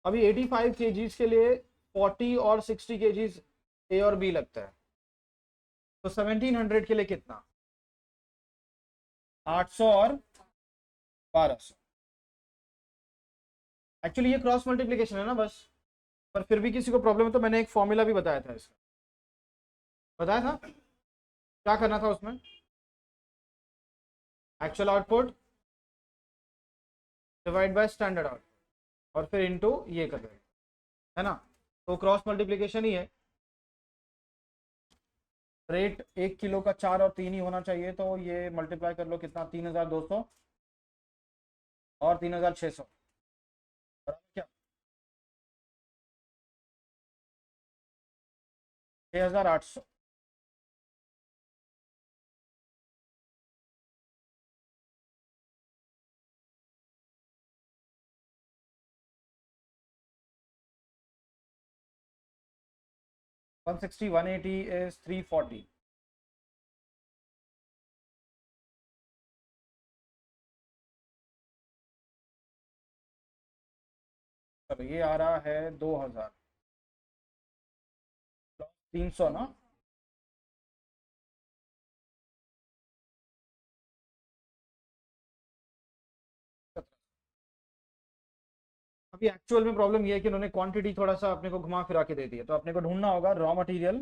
अभी 85 kgs के लिए 40 और 60 kgs ए और बी लगता है, तो 1700 के लिए कितना, 800 और 1200। एक्चुअली ये क्रॉस मल्टीप्लीकेशन है ना बस, पर फिर भी किसी को प्रॉब्लम है तो मैंने एक फॉर्मूला भी बताया था इसका, बताया था क्या करना था उसमें, actual output divide by standard output और फिर इनटू ये कर रहे है ना। तो क्रॉस मल्टीप्लीकेशन ही है, रेट 1 किलो का 4 और 3 ही होना चाहिए, तो ये मल्टीप्लाई कर लो कितना, 3200 और 3600, क्या 6800। 160 180 is 340। चलो ये आ रहा है 2000 300 ना। अभी एक्चुअल में प्रॉब्लम ये है कि उन्होंने क्वांटिटी थोड़ा सा अपने को घुमा फिरा के दे दी है, तो अपने को ढूंढना होगा रॉ मटेरियल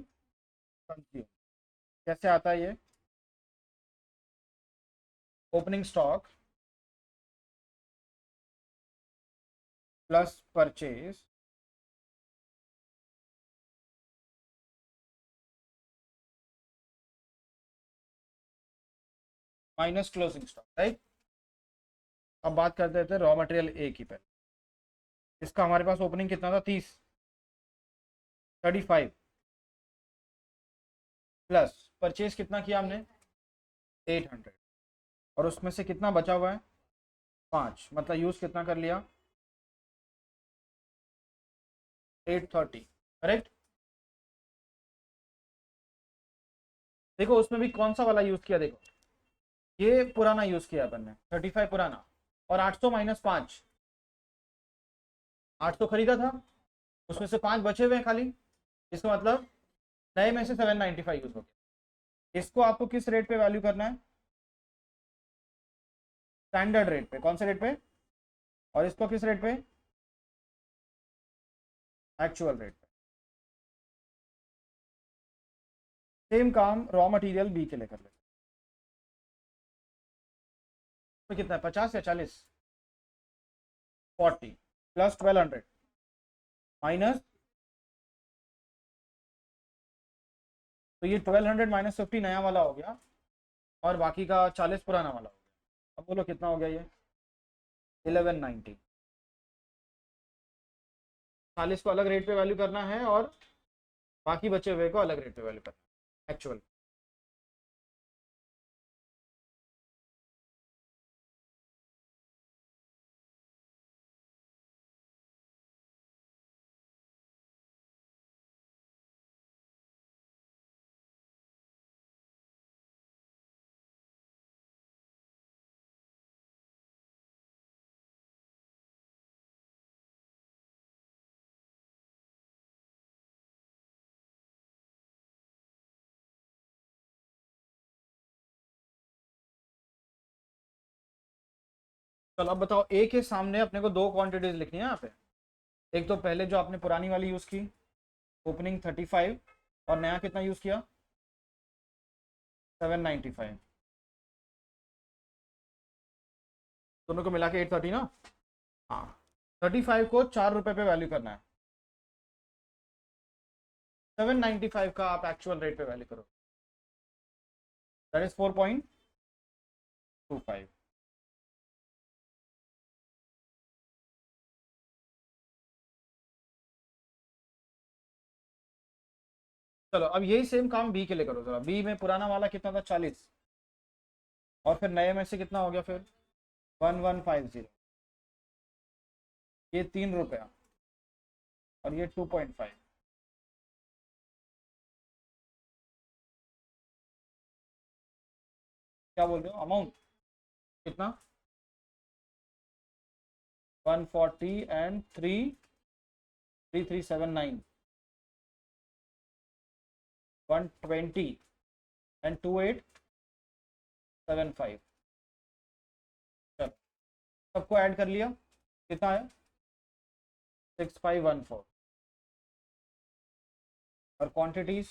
कंज्यूम। कैसे आता है ये, opening stock plus purchase minus closing stock, right. अब बात करते थे रॉ मटेरियल ए की पहले, इसका हमारे पास ओपनिंग कितना था, 30, 35 प्लस परचेज कितना किया हमने, 800, और उसमें से कितना बचा हुआ है, 5, मतलब यूज कितना कर लिया, 830, करेक्ट। देखो उसमें भी कौन सा वाला यूज किया, देखो ये पुराना यूज किया अपन ने 35 पुराना, और 800 माइनस 5, 800 खरीदा था, उसमें से 5 बचे हुए हैं खाली, इसका मतलब नए में से 795 यूज हो गया। इसको आपको किस रेट पे वैल्यू करना है, स्टैंडर्ड रेट पे, कौन से रेट पे, और इसको किस रेट पे, एक्चुअल रेट पे। सेम काम रॉ मटेरियल बी के लिए कर लेते तो कितना है, 50 या 40? 40 प्लस 1200 माइनस, तो ये 1200 माइनस 50 नया वाला हो गया और बाकी का 40 पुराना वाला हो गया। अब बोलो कितना हो गया ये? 1190। 40 को अलग रेट पे वैल्यू करना है और बाकी बचे हुए को अलग रेट पे वैल्यू करना है एक्चुअल। चलो अब बताओ, ए के सामने अपने को दो क्वांटिटीज लिखनी है यहाँ पे। एक तो पहले जो आपने पुरानी वाली यूज की, ओपनिंग 35, और नया कितना यूज किया, 795। दोनों को मिला के 830 ना। हाँ, 35 को 4 रुपए पे वैल्यू करना है, 795 का आप एक्चुअल रेट पे वैल्यू करो, दैट इज 4.25। चलो अब यही सेम काम बी के लिए करो जरा। बी में पुराना वाला कितना था, 40, और फिर नए में से कितना हो गया फिर 1150। ये 3 रुपया और ये 2.5। क्या बोल रहे हो अमाउंट कितना, 140 एंड 3379, 120 एंड 2875। चलो सबको ऐड कर लिया, कितना है 6514। और क्वांटिटीज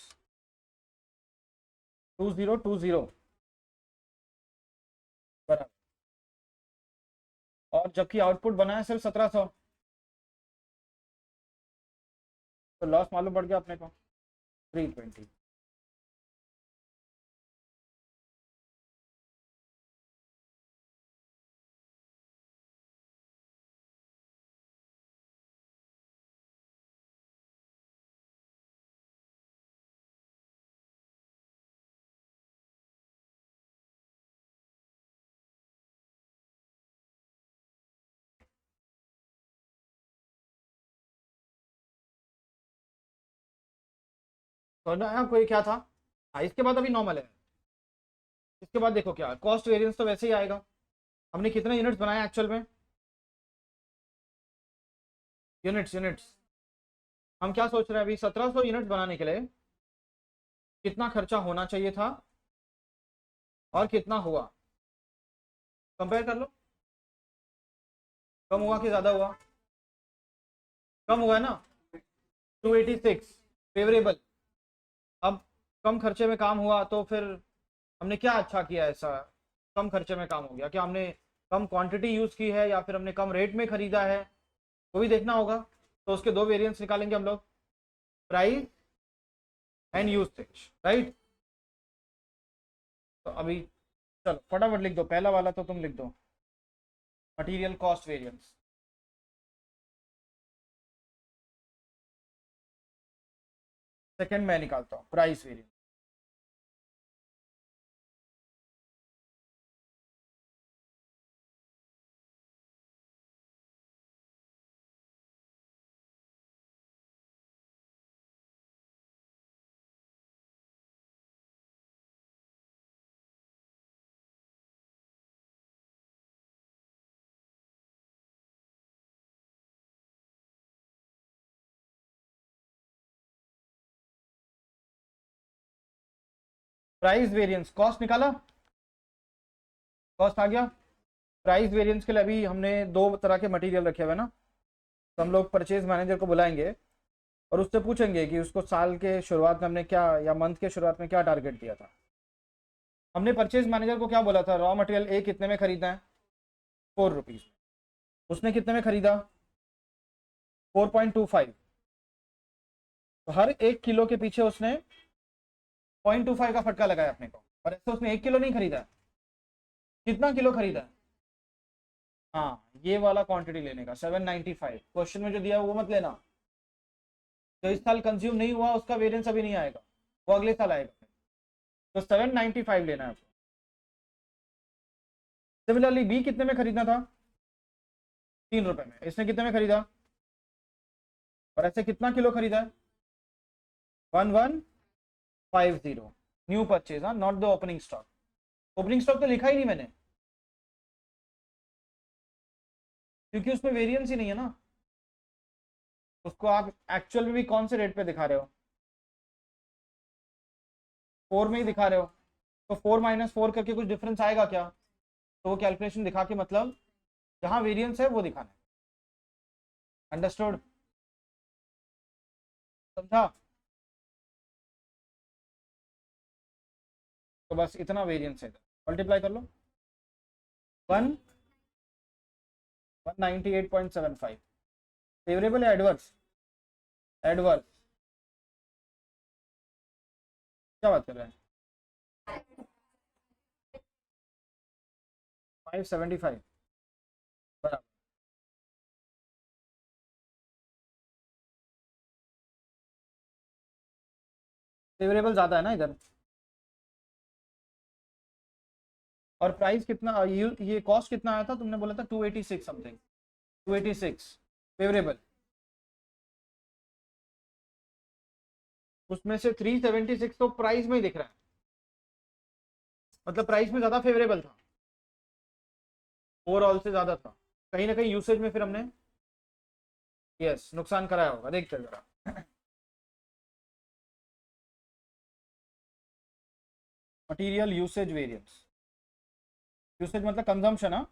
2020 बराबर। और जबकि आउटपुट बना है सिर्फ 1700, तो लॉस मालूम पड़ गया अपने को 320। तो ना कोई क्या था। हाँ, इसके बाद अभी नॉर्मल है। इसके बाद देखो क्या, कॉस्ट वेरिएंस तो वैसे ही आएगा। हमने कितने यूनिट्स बनाए एक्चुअल में, यूनिट्स। हम क्या सोच रहे हैं अभी, 1700 यूनिट्स बनाने के लिए कितना खर्चा होना चाहिए था और कितना हुआ, कंपेयर कर लो। कम हुआ कि ज्यादा हुआ, कम हुआ है ना, 286 फेवरेबल। अब कम खर्चे में काम हुआ तो फिर हमने क्या अच्छा किया ऐसा, कम खर्चे में काम हो गया, क्या हमने कम क्वांटिटी यूज की है या फिर हमने कम रेट में खरीदा है, वो भी देखना होगा। तो उसके दो वेरिएंट्स निकालेंगे हम लोग, प्राइस एंड यूसेज, राइट। तो अभी चलो फटाफट लिख दो, पहला वाला तो तुम लिख दो, मटेरियल कॉस्ट वेरिएंस। सेकंड मैं निकालता हूँ, price variance. Price variance, cost निकाला, कॉस्ट आ गया। प्राइस वेरिएंस के लिए अभी हमने दो तरह के मटेरियल रखे हुए हैं ना, तो हम लोग परचेज मैनेजर को बुलाएंगे और उससे पूछेंगे कि उसको साल के शुरुआत में हमने क्या, या मंथ के शुरुआत में क्या टारगेट दिया था। हमने परचेज मैनेजर को क्या बोला था, रॉ मटेरियल ए कितने में खरीदना है, 4 रुपीज में। उसने कितने में खरीदा? 4.25। तो हर 1 किलो के पीछे उसने 0.25 का फटका लगाया अपने को, और ऐसे उसने 1 किलो नहीं खरीदा। कितना किलो खरीदा? हाँ, ये वाला क्वांटिटी लेने का 795। क्वेश्चन में जो दिया है वो मत लेना। जो इस साल कंज्यूम नहीं हुआ उसका वेरिएंस अभी नहीं आएगा, वो अगले साल आएगा। तो 795 लेना है आपको। सिमिलरली बी कितने में खरीदना था? 3 रुपए में। इसने कितने में खरीदा? और ऐसे कितना किलो खरीदा है? 1150। न्यू परचेज, हाँ, not the opening stock. Opening stock तो लिखा ही नहीं मैंने, क्योंकि उसमें वेरिएंस ही नहीं है ना। उसको आप एक्चुअल में भी कौन से रेट पे दिखा रहे हो? 4 में ही दिखा रहे हो। तो 4 - 4 करके कुछ डिफरेंस आएगा क्या? तो वो कैलकुलेशन दिखा के मतलब जहां वेरिएंस है वो दिखाना है। अंडरस्टूड? समझा? तो बस इतना वेरिएंस है, मल्टीप्लाई कर लो। 198.75। फेवरेबल है एडवर्स? एडवर्स। क्या बात कर रहे हैं? 575 बराबर। फेवरेबल ज्यादा है ना इधर। और प्राइस कितना, ये कॉस्ट कितना आया था तुमने बोला था? 286 समथिंग। 286 फेवरेबल। उसमें से 376 तो प्राइस में ही दिख रहा है, मतलब प्राइस में ज्यादा फेवरेबल था, ओवरऑल से ज्यादा था। कहीं ना कहीं यूसेज में फिर हमने यस नुकसान कराया होगा, देखते हैं जरा। Material usage variance. यूसेज मतलब कंजम्पशन, हाँ।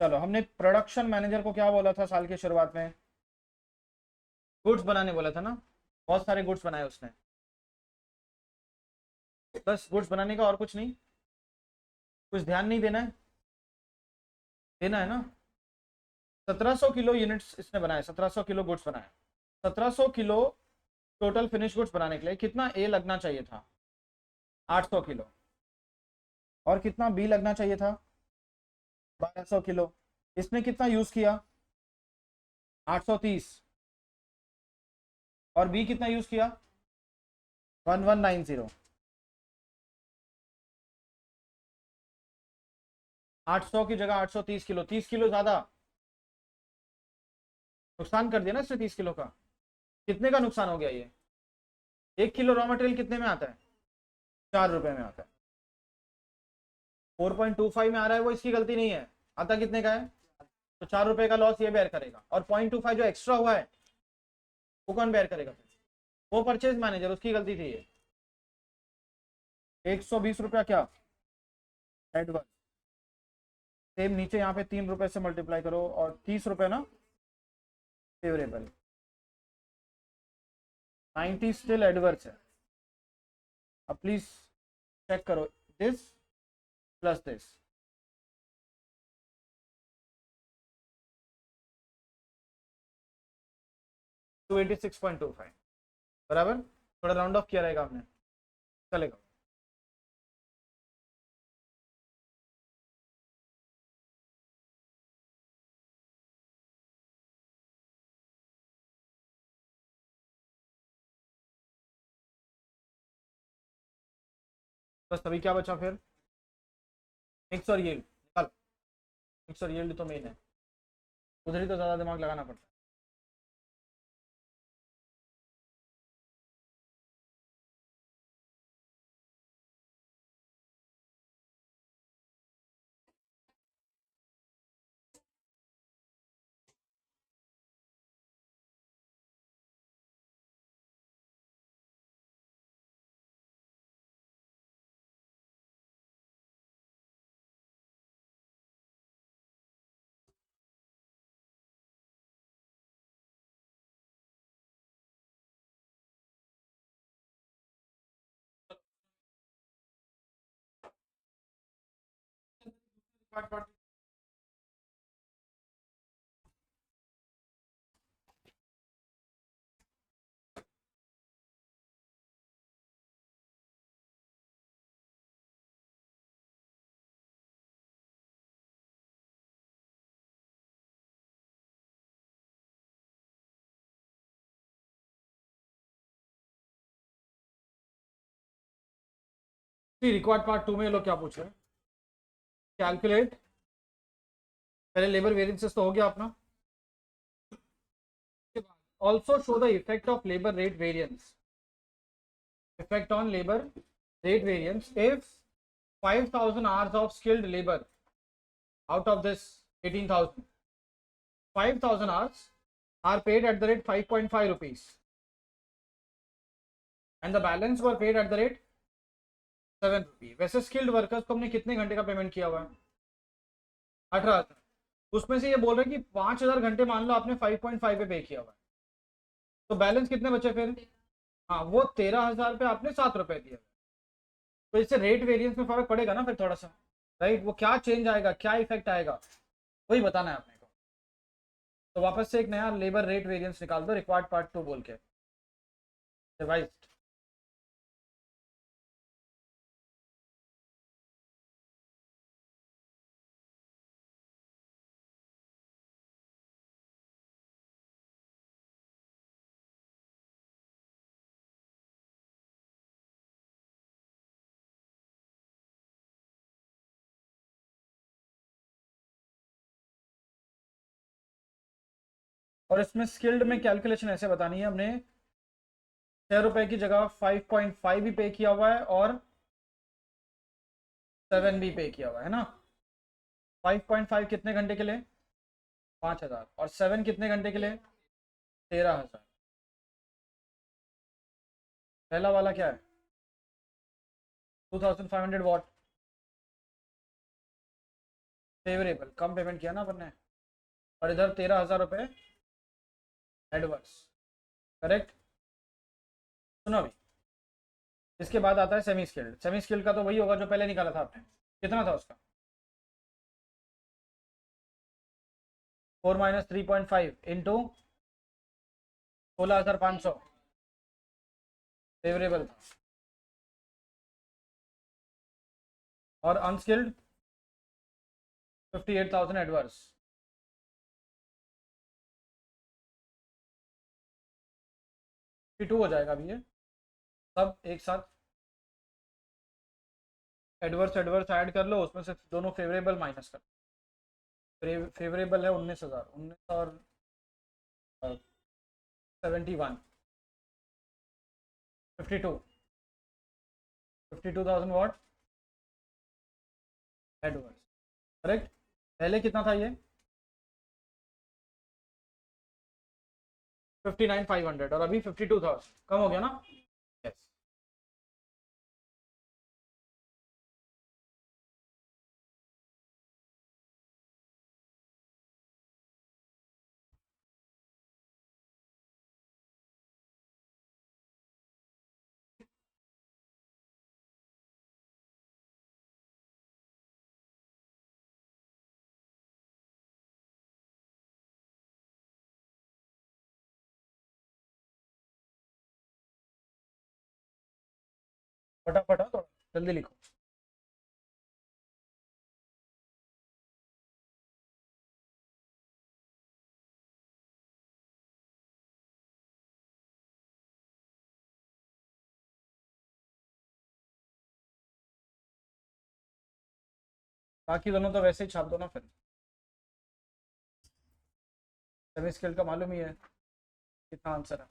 चलो, हमने प्रोडक्शन मैनेजर को क्या बोला था साल की शुरुआत में? गुड्स बनाने बोला था ना। बहुत सारे गुड्स बनाए उसने। बस गुड्स बनाने का, और कुछ नहीं? कुछ ध्यान नहीं देना है? देना है ना। 1700 किलो यूनिट्स इसने बनाए, 1700 किलो गुड्स बनाए। 1700 किलो टोटल फिनिश गुड्स बनाने के लिए कितना ए लगना चाहिए था? 800 किलो। और कितना बी लगना चाहिए था? 1200 किलो। इसने कितना यूज किया? 830। और बी कितना यूज किया? 1190। 800 की जगह 830 किलो, 30 किलो ज्यादा नुकसान कर दिया ना इसने 30 किलो का। कितने का नुकसान हो गया ये? 1 किलो रॉ मटेरियल कितने में आता है? 4 रुपए में आता है। 4.25 में आ रहा है, वो इसकी गलती नहीं है। आता कितने का है? तो 4 रुपए का लॉस ये बेयर करेगा, और 0.25 जो एक्स्ट्रा हुआ है वो कौन बेयर करेगा फिर? वो परचेज मैनेजर, उसकी गलती थी ये। 120 रुपया क्या? एडवर्स। सेम नीचे यहाँ पे 3 रुपए से मल्टीप्लाई करो, और 30 रुपए ना फेवरेबल। 90 स्टिल एडवर्स है। अब प्लीज चेक करो, दिस प्लस दिस। 286.25 बराबर। थोड़ा राउंड ऑफ किया रहेगा हमने, चलेगा। बस अभी क्या बचा फिर? मिक्स और यील्ड निकाल। मिक्स और यील्ड तो मेन है, उधर ही तो ज्यादा दिमाग लगाना पड़ता है। रिक्वायर्ड पार्ट 2 में ये लोग क्या पूछ रहे हैं? कैलकुलेट, पहले लेबर वेरिएंसेस तो हो गया अपना, also show the effect of labour rate variance, effect on labor rate variance if 5,000 hours of skilled labor out of this 18,000, 5,000 hours are paid at the rate 5.5 rupees and the balance were paid at the rate 7 rupees. वैसे skilled workers को हमने कितने घंटे का payment किया हुआ है? 18,000। उसमें से ये बोल रहे हैं कि 5,000 घंटे मान लो आपने 5.5 पे पे किया हुआ है, तो बैलेंस कितने बचे फिर? हाँ, वो 13,000 पे आपने 7 रुपए दिया, तो इससे रेट वेरिएंस में फर्क पड़ेगा ना फिर थोड़ा सा, राइट? वो क्या चेंज आएगा, क्या इफेक्ट आएगा, वही बताना है आपने को। तो वापस से एक नया लेबर रेट वेरिएंस निकाल दो, रिक्वायर्ड पार्ट 2 बोल के, रिवाइज्ड। और इसमें स्किल्ड में कैलकुलेशन ऐसे बतानी है हमने, 6 रुपए की जगह 5.5 भी पे किया हुआ है और 7 भी पे किया हुआ है ना। 5.5 कितने घंटे के लिए? 5,000। और 7 कितने घंटे के लिए? 13,000। पहला वाला क्या है? 2,500 वॉट, फेवरेबल, कम पेमेंट किया ना अपन ने, और इधर 13,000 रुपये एडवर्स, करेक्ट। सुनो अभी, इसके बाद आता है सेमी स्किल्ड। सेमी स्किल्ड का तो वही होगा जो पहले निकाला था आपने, कितना था उसका? 4 माइनस 3.5 इंटू 16,500 फेवरेबल था। और अनस्किल्ड 58,000 एडवर्स। 52 हो जाएगा अभी ये सब एक साथ, एडवर्स एडवर्स ऐड कर लो, उसमें से दोनों फेवरेबल माइनस कर। फेवरेबल है 19,000, 19 और 71, 52, 52,000 वॉट एडवर्स, करेक्ट। पहले कितना था ये? 59,500 और अभी 52,000, कम हो गया ना? यस। फटाफट हाँ, थोड़ा जल्दी लिखो। बाकी दोनों तो वैसे ही छाप दो ना फिर, सेमी स्केल का मालूम ही है कितना आंसर है।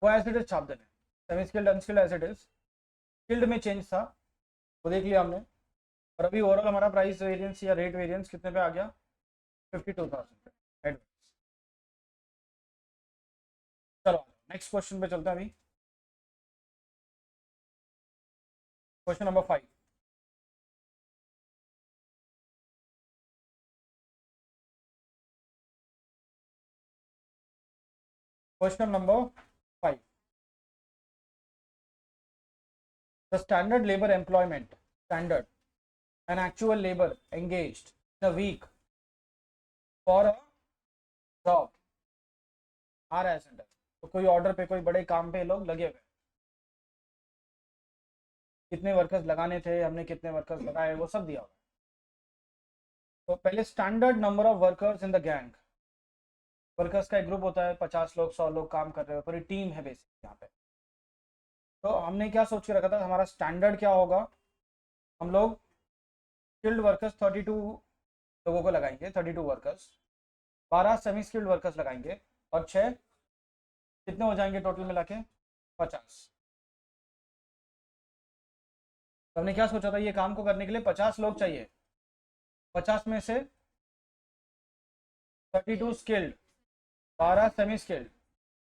वो एज इट इज छाप देने, semi skilled unskilled as it is, skilled में चेंज था वो देख लिया हमने। और अभी ओवरऑल हमारा प्राइस वेरिएंस या रेट वेरिएंस कितने पे आ गया? 52,000 पे एडवर्स। चलो नेक्स्ट क्वेश्चन पे चलते हैं अभी, question number 5। Question number 5, the standard labour employment, standard and actual labour engaged in a week for a job आ रहा है सेंटर, तो कोई ऑर्डर पे, कोई बड़े काम पे लोग लगे हुए, कितने वर्कर्स लगाने थे, हमने कितने वर्कर्स लगाए, वो सब दिया हुआ। तो पहले standard number of workers in the gang, workers का एक ग्रुप होता है, 50 लोग 100 लोग काम कर रहे हो, पूरी टीम है बेसिक यहाँ पे। तो हमने क्या सोच के रखा था, हमारा स्टैंडर्ड क्या होगा, हम लोग स्किल्ड वर्कर्स 32 लोगों को लगाएंगे, 32 वर्कर्स, 12 सेमी स्किल्ड वर्कर्स लगाएंगे और 6 कितने हो जाएंगे टोटल मिला के 50। तो हमने क्या सोचा था, ये काम को करने के लिए 50 लोग चाहिए, 50 में से 32 स्किल्ड, 12 सेमी स्किल्ड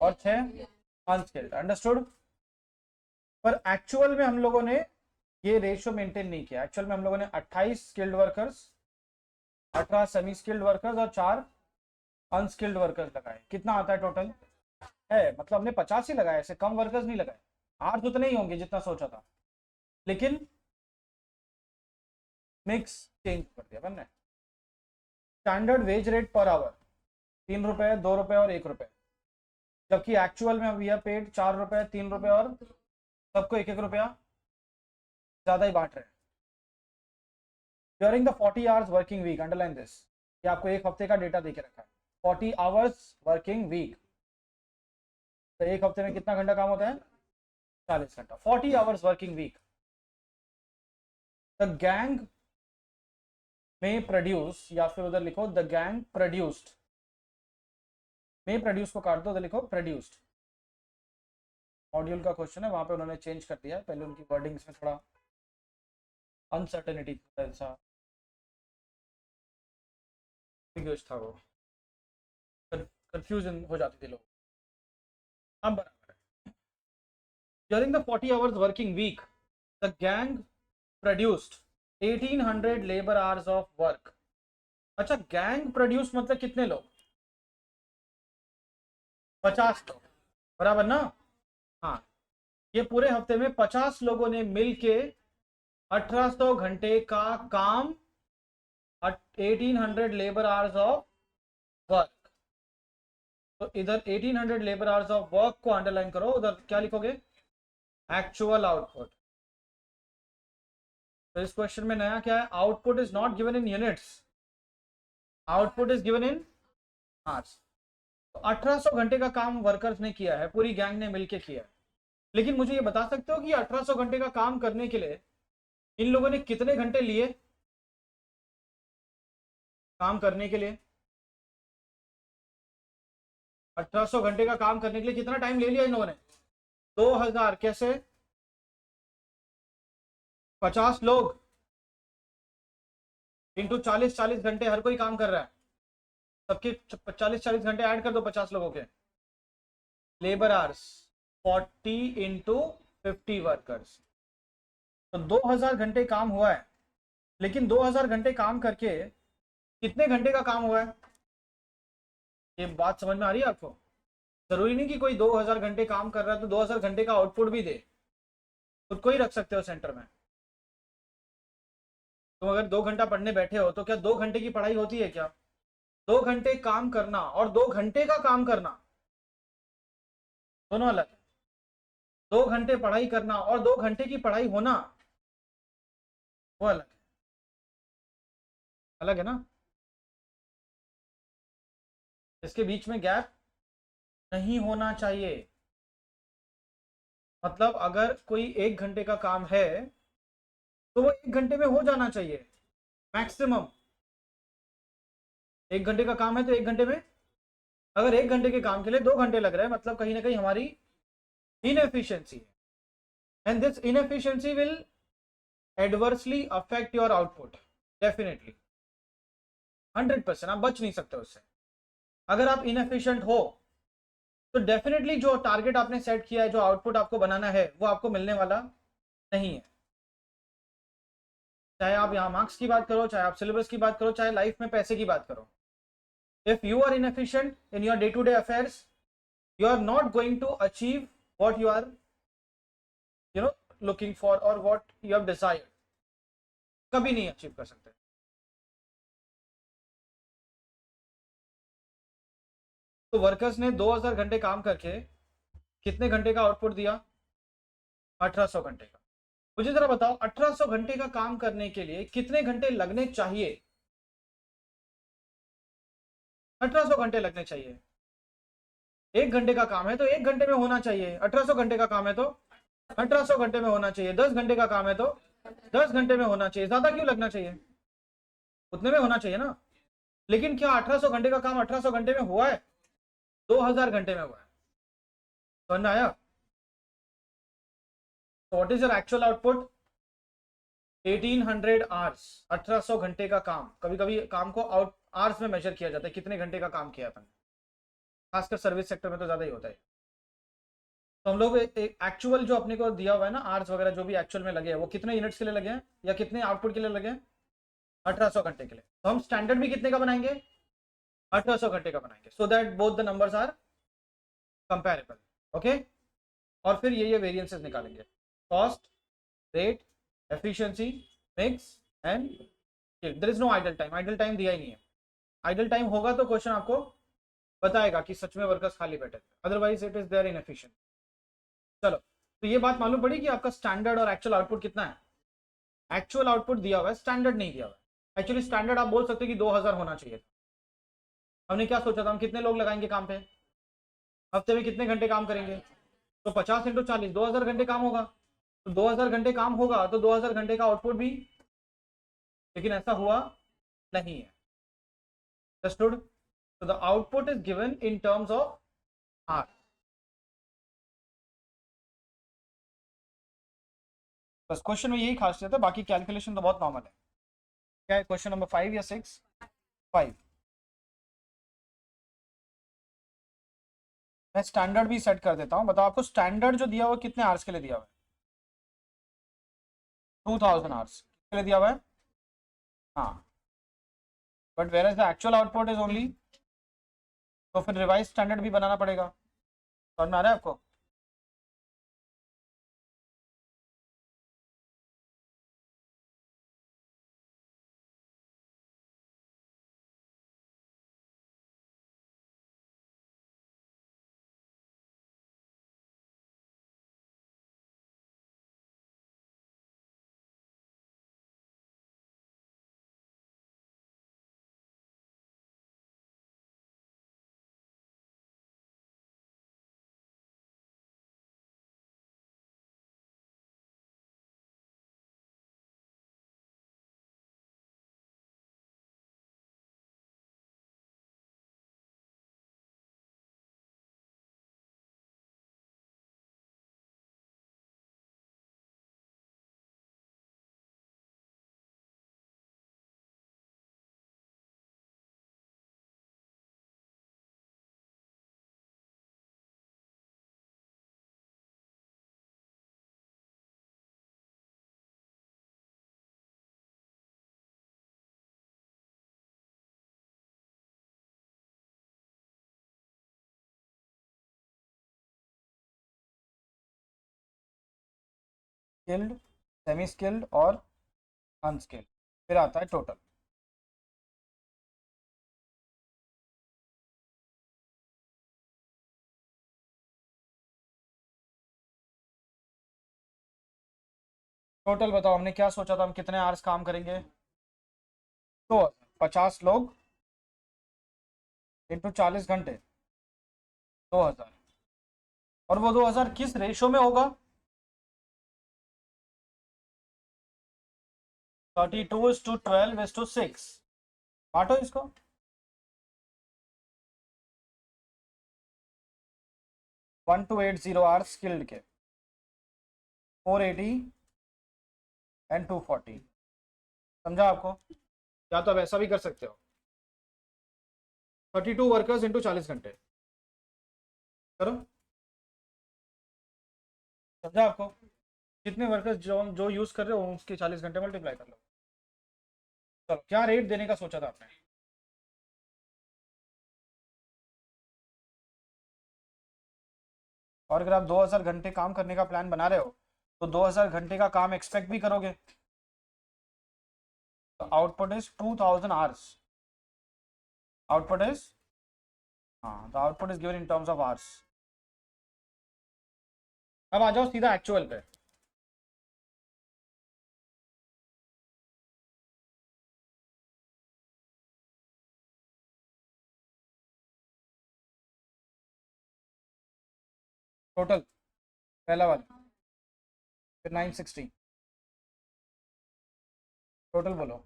और 6 अनस्किल्ड, अंडरस्टूड। पर एक्चुअल में हम लोगों ने ये रेशियो मेंटेन नहीं किया, एक्चुअल में हम लोगों ने 28 skilled workers, 18 semi skilled workers और 4 अनस्किल्ड वर्कर्स लगाए। कितना आता है टोटल है, मतलब हमने 50 ही लगाए, ऐसे कम वर्कर्स नहीं लगाए, 8 उतने ही होंगे जितना सोचा था, लेकिन मिक्स चेंज कर दिया हमने। Standard wage rate per hour 3 रुपए, 2 रुपए और 1 रुपए, जबकि एक्चुअल में वी आर पेड 4 रुपए, 3 रुपए और सबको 1-1 रुपया ज्यादा ही बांट रहे हैं। During the 40 hours working week, underline this, ये आपको एक हफ्ते का डेटा देके रखा है, 40 आवर्स वर्किंग वीक, तो एक हफ्ते में कितना घंटा काम होता है, 40 घंटा, 40 hours working week. The gang में प्रोड्यूस, या फिर उधर लिखो द गैंग प्रोड्यूस्ड, में प्रोड्यूस को काट दो, उधर लिखो प्रोड्यूस्ड। मॉड्यूल का क्वेश्चन है, वहां पे उन्होंने चेंज कर दिया है, पहले उनकी वर्डिंग्स में थोड़ा अनसर्टेनिटी ऐसा था, वो कंफ्यूजन हो जाती थी लोग, अब बराबर है। During the 40 hours working week the gang produced 1800 labour hours of work. अच्छा, गैंग प्रोड्यूस मतलब कितने लोग, 50 लोग, बराबर ना। हाँ, ये पूरे हफ्ते में 50 लोगों ने मिलके 1800 घंटे का काम, 1800 लेबर आवर्स ऑफ वर्क। तो इधर 1800 लेबर आवर्स ऑफ वर्क को अंडरलाइन करो, उधर क्या लिखोगे, एक्चुअल आउटपुट। तो इस क्वेश्चन में नया क्या है, output is not given in units, output is given in hours. तो 1800 घंटे का काम वर्कर्स ने किया है, पूरी गैंग ने मिलके किया है, लेकिन मुझे ये बता सकते हो कि 1800 घंटे का काम करने के लिए इन लोगों ने कितने घंटे लिए काम करने के लिए, 1800 घंटे का काम करने के लिए कितना टाइम ले लिया इन लोगों ने, 2000, कैसे, 50 लोग इंटू 40 घंटे, हर कोई काम कर रहा है, सबके 40 घंटे ऐड कर दो 50 लोगों के, लेबर आवर्स 40 इंटू 50 वर्कर्स, तो 2000 घंटे काम हुआ है। लेकिन 2000 घंटे काम करके कितने घंटे का काम हुआ है, ये बात समझ में आ रही है आपको। जरूरी नहीं कि कोई 2000 घंटे काम कर रहा है तो 2000 घंटे का आउटपुट भी दे, खुद को ही रख सकते हो सेंटर में। तुम अगर 2 घंटा पढ़ने बैठे हो तो क्या 2 घंटे की पढ़ाई होती है क्या, 2 घंटे काम करना और 2 घंटे का काम करना दोनों अलग है। 2 घंटे पढ़ाई करना और 2 घंटे की पढ़ाई होना वो अलग है, अलग है ना। इसके बीच में गैप नहीं होना चाहिए, मतलब अगर कोई 1 घंटे का काम है तो वो 1 घंटे में हो जाना चाहिए मैक्सिमम। 1 घंटे का काम है तो 1 घंटे में, अगर 1 घंटे के काम के लिए 2 घंटे लग रहे हैं, मतलब कहीं ना कहीं हमारी इनएफिशिएंसी है, and this inefficiency will adversely affect your output, definitely 100%, आप बच नहीं सकते उससे। अगर आप इनएफिशिएंट हो तो डेफिनेटली जो टारगेट आपने सेट किया है, जो आउटपुट आपको बनाना है, वो आपको मिलने वाला नहीं है। चाहे आप यहाँ मार्क्स की बात करो, चाहे आप सिलेबस की बात करो, चाहे लाइफ में पैसे की बात करो, if you are inefficient in your day-to-day affairs, you are not going to achieve what you are looking for और व्हाट यू हैव डिजायर्ड, कभी नहीं अचीव कर सकते। तो वर्कर्स ने 2000 घंटे काम करके कितने घंटे का आउटपुट दिया? 1800 घंटे का। मुझे जरा बताओ 1800 घंटे का काम करने के लिए कितने घंटे लगने चाहिए? 1800 घंटे लगने चाहिए। 1 घंटे का काम है तो 1 घंटे में होना चाहिए, 1800 घंटे का काम है तो 1800 घंटे में होना चाहिए, 10 घंटे का काम है तो 10 घंटे में होना चाहिए, ज्यादा क्यों लगना चाहिए? उतने में होना चाहिए ना। लेकिन क्या 1800 घंटे का काम 1800 घंटे में हुआ है? 2000 घंटे में हुआ है। समझ में आया? तो what is your actual output? 1800 hours. 1800 घंटे का काम, कभी कभी काम को आउट आवर्स में मेजर किया जाता है, कितने घंटे का काम किया था, खासकर सर्विस सेक्टर में तो ज्यादा ही होता है। तो हम लोग एक्चुअल जो अपने को दिया हुआ है ना, आवर्स वगैरह जो भी एक्चुअल में लगे हैं, वो कितने यूनिट्स के लिए लगे हैं या कितने आउटपुट के लिए लगे हैं? 1800 घंटे के लिए। तो हम स्टैंडर्ड भी कितने का बनाएंगे? 1800 घंटे का बनाएंगे, so that both the numbers are comparable. Okay, और फिर ये वेरिएंसेस निकालेंगे, cost, rate, efficiency, mix and there is no idle time. Idle time दिया ही नहीं है। आइडल टाइम होगा तो क्वेश्चन आपको बताएगा कि सच में वर्कर्स खाली बैठे थे, otherwise it is there inefficient. चलो, तो ये बात मालूम पड़ी कि आपका स्टैंडर्ड और एक्चुअल आउटपुट कितना है। एक्चुअल आउटपुट दिया हुआ है, स्टैंडर्ड नहीं दिया हुआ है। एक्चुअली स्टैंडर्ड आप बोल सकते हो कि 2000 होना चाहिए। हमने क्या सोचा था, हम कितने लोग लगाएंगे काम पे, हफ्ते में कितने घंटे काम करेंगे, तो 50 × 40 2000 घंटे काम होगा। तो 2000 घंटे काम होगा तो 2000 घंटे का आउटपुट भी, लेकिन ऐसा हुआ नहीं है। अंडरस्टूड? तो the output is given in terms of R. बस क्वेश्चन में यही खासियत है, बाकी कैलकुलेशन तो बहुत नॉर्मल है। क्या है क्वेश्चन नंबर 5 या 6? 5। मैं स्टैंडर्ड भी सेट कर देता हूं। बताओ आपको स्टैंडर्ड जो दिया हुआ कितने आवर्स के लिए दिया हुआ है? 2000 आवर्स के लिए दिया हुआ है। हाँ, but where is the actual output is only, तो फिर रिवाइज स्टैंडर्ड भी बनाना पड़ेगा। समझ में आ रहा है आपको? स्किल्ड, सेमी स्किल्ड और अनस्किल्ड, फिर आता है टोटल। टोटल बताओ हमने क्या सोचा था, हम कितने आवर्स काम करेंगे? तो 50 लोग इंटू 40 घंटे, 2000। और वो 2000 किस रेशो में होगा? 32:12:6। बांटो इसको। 1280 आवर्स स्किल्ड के, 480 एंड 240। समझा आपको? या तो आप ऐसा भी कर सकते हो, 32 वर्कर्स इंटू 40 घंटे करो। समझा आपको? कितने वर्कर्स जो जो यूज कर रहे हो उसके 40 घंटे मल्टीप्लाई कर लो। चलो, क्या रेट देने का सोचा था आपने? और अगर आप 2000 घंटे काम करने का प्लान बना रहे हो तो 2000 घंटे का काम एक्सपेक्ट भी करोगे। तो output is 2000 hours. Output is, हाँ, the output is given in terms of hours. अब आ जाओ सीधा एक्चुअल पे। टोटल पहला वाला, फिर 960, टोटल बोलो।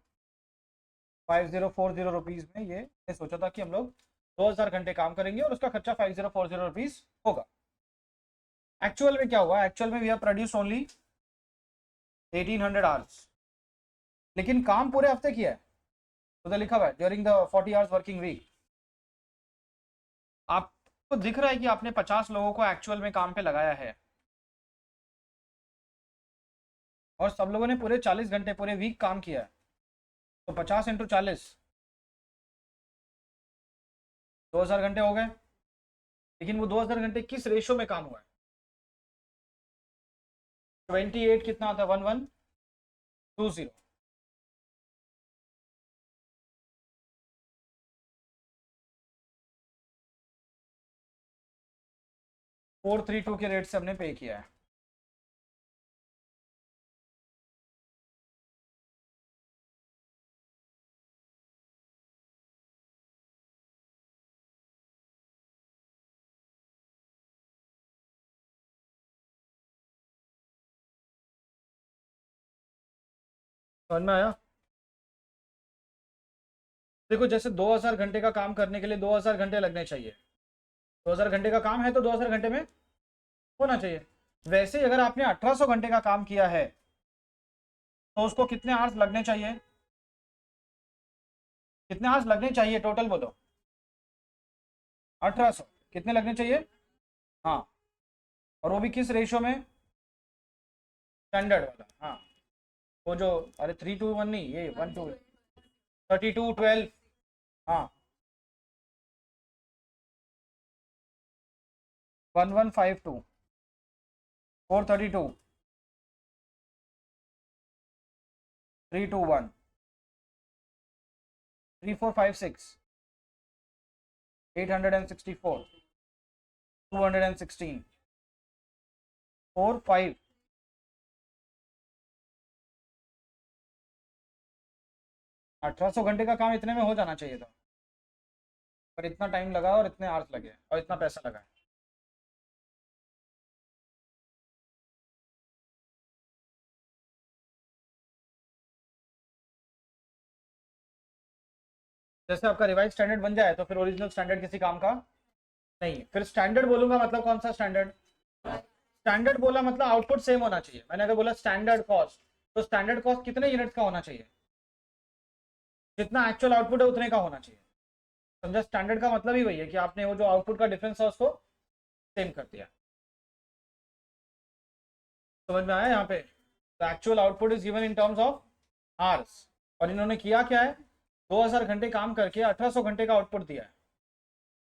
5040 रुपीज में ये मैंने सोचा था कि हम लोग 2000 घंटे काम करेंगे और उसका खर्चा 5040 रुपीज होगा। एक्चुअल में क्या हुआ? एक्चुअल में we have produce only 1800 hours, लेकिन काम पूरे हफ्ते किया है। तो लिखा हुआ है during the 40 hours working week. आपको दिख रहा है कि आपने 50 लोगों को एक्चुअल में काम पे लगाया है, और सब लोगों ने पूरे 40 घंटे पूरे वीक काम किया है। तो 50 इंटू 40, 2000 घंटे हो गए। लेकिन वो 2000 घंटे किस रेशो में काम हुआ है? 28 कितना आता है? 1120। 432 के रेट से हमने पे किया है। समझ में आया? देखो, जैसे 2000 घंटे का काम करने के लिए 2000 घंटे लगने चाहिए। 2000 घंटे का काम है तो 2000 घंटे में होना चाहिए। वैसे ही अगर आपने 1800 घंटे का काम किया है तो उसको कितने आवर्स लगने चाहिए? कितने आवर्स लगने चाहिए टोटल बोलो? 1800 कितने लगने चाहिए? हाँ, और वो भी किस रेशो में? स्टैंडर्ड वाला। हाँ, वो जो, अरे 3:1 नहीं, ये 1:2, 32:12। हाँ, 1152, 432, 3:1, 3456, 864, 216, 45। 1800 घंटे का काम इतने में हो जाना चाहिए था, पर इतना टाइम लगा और इतने आवर्स लगे और इतना पैसा लगा। जैसे आपका रिवाइज स्टैंडर्ड बन जाए तो फिर ओरिजिनल स्टैंडर्ड किसी काम का नहीं है। फिर स्टैंडर्ड बोलूंगा मतलब कौन सा स्टैंडर्ड? स्टैंडर्ड बोला मतलब आउटपुट सेम होना चाहिए। मैंने अगर बोला स्टैंडर्ड कॉस्ट, तो स्टैंडर्ड कॉस्ट कितने यूनिट्स का होना चाहिए? जितना एक्चुअल आउटपुट है उतने का होना चाहिए। समझा? स्टैंडर्ड का मतलब ही वही है कि आपने वो जो आउटपुट का डिफरेंस है उसको सेम कर दिया। समझ में आया यहाँ पे? तो actual output is given in terms of hours, और इन्होंने किया क्या है? 2000 घंटे काम करके 1800 घंटे का आउटपुट दिया है,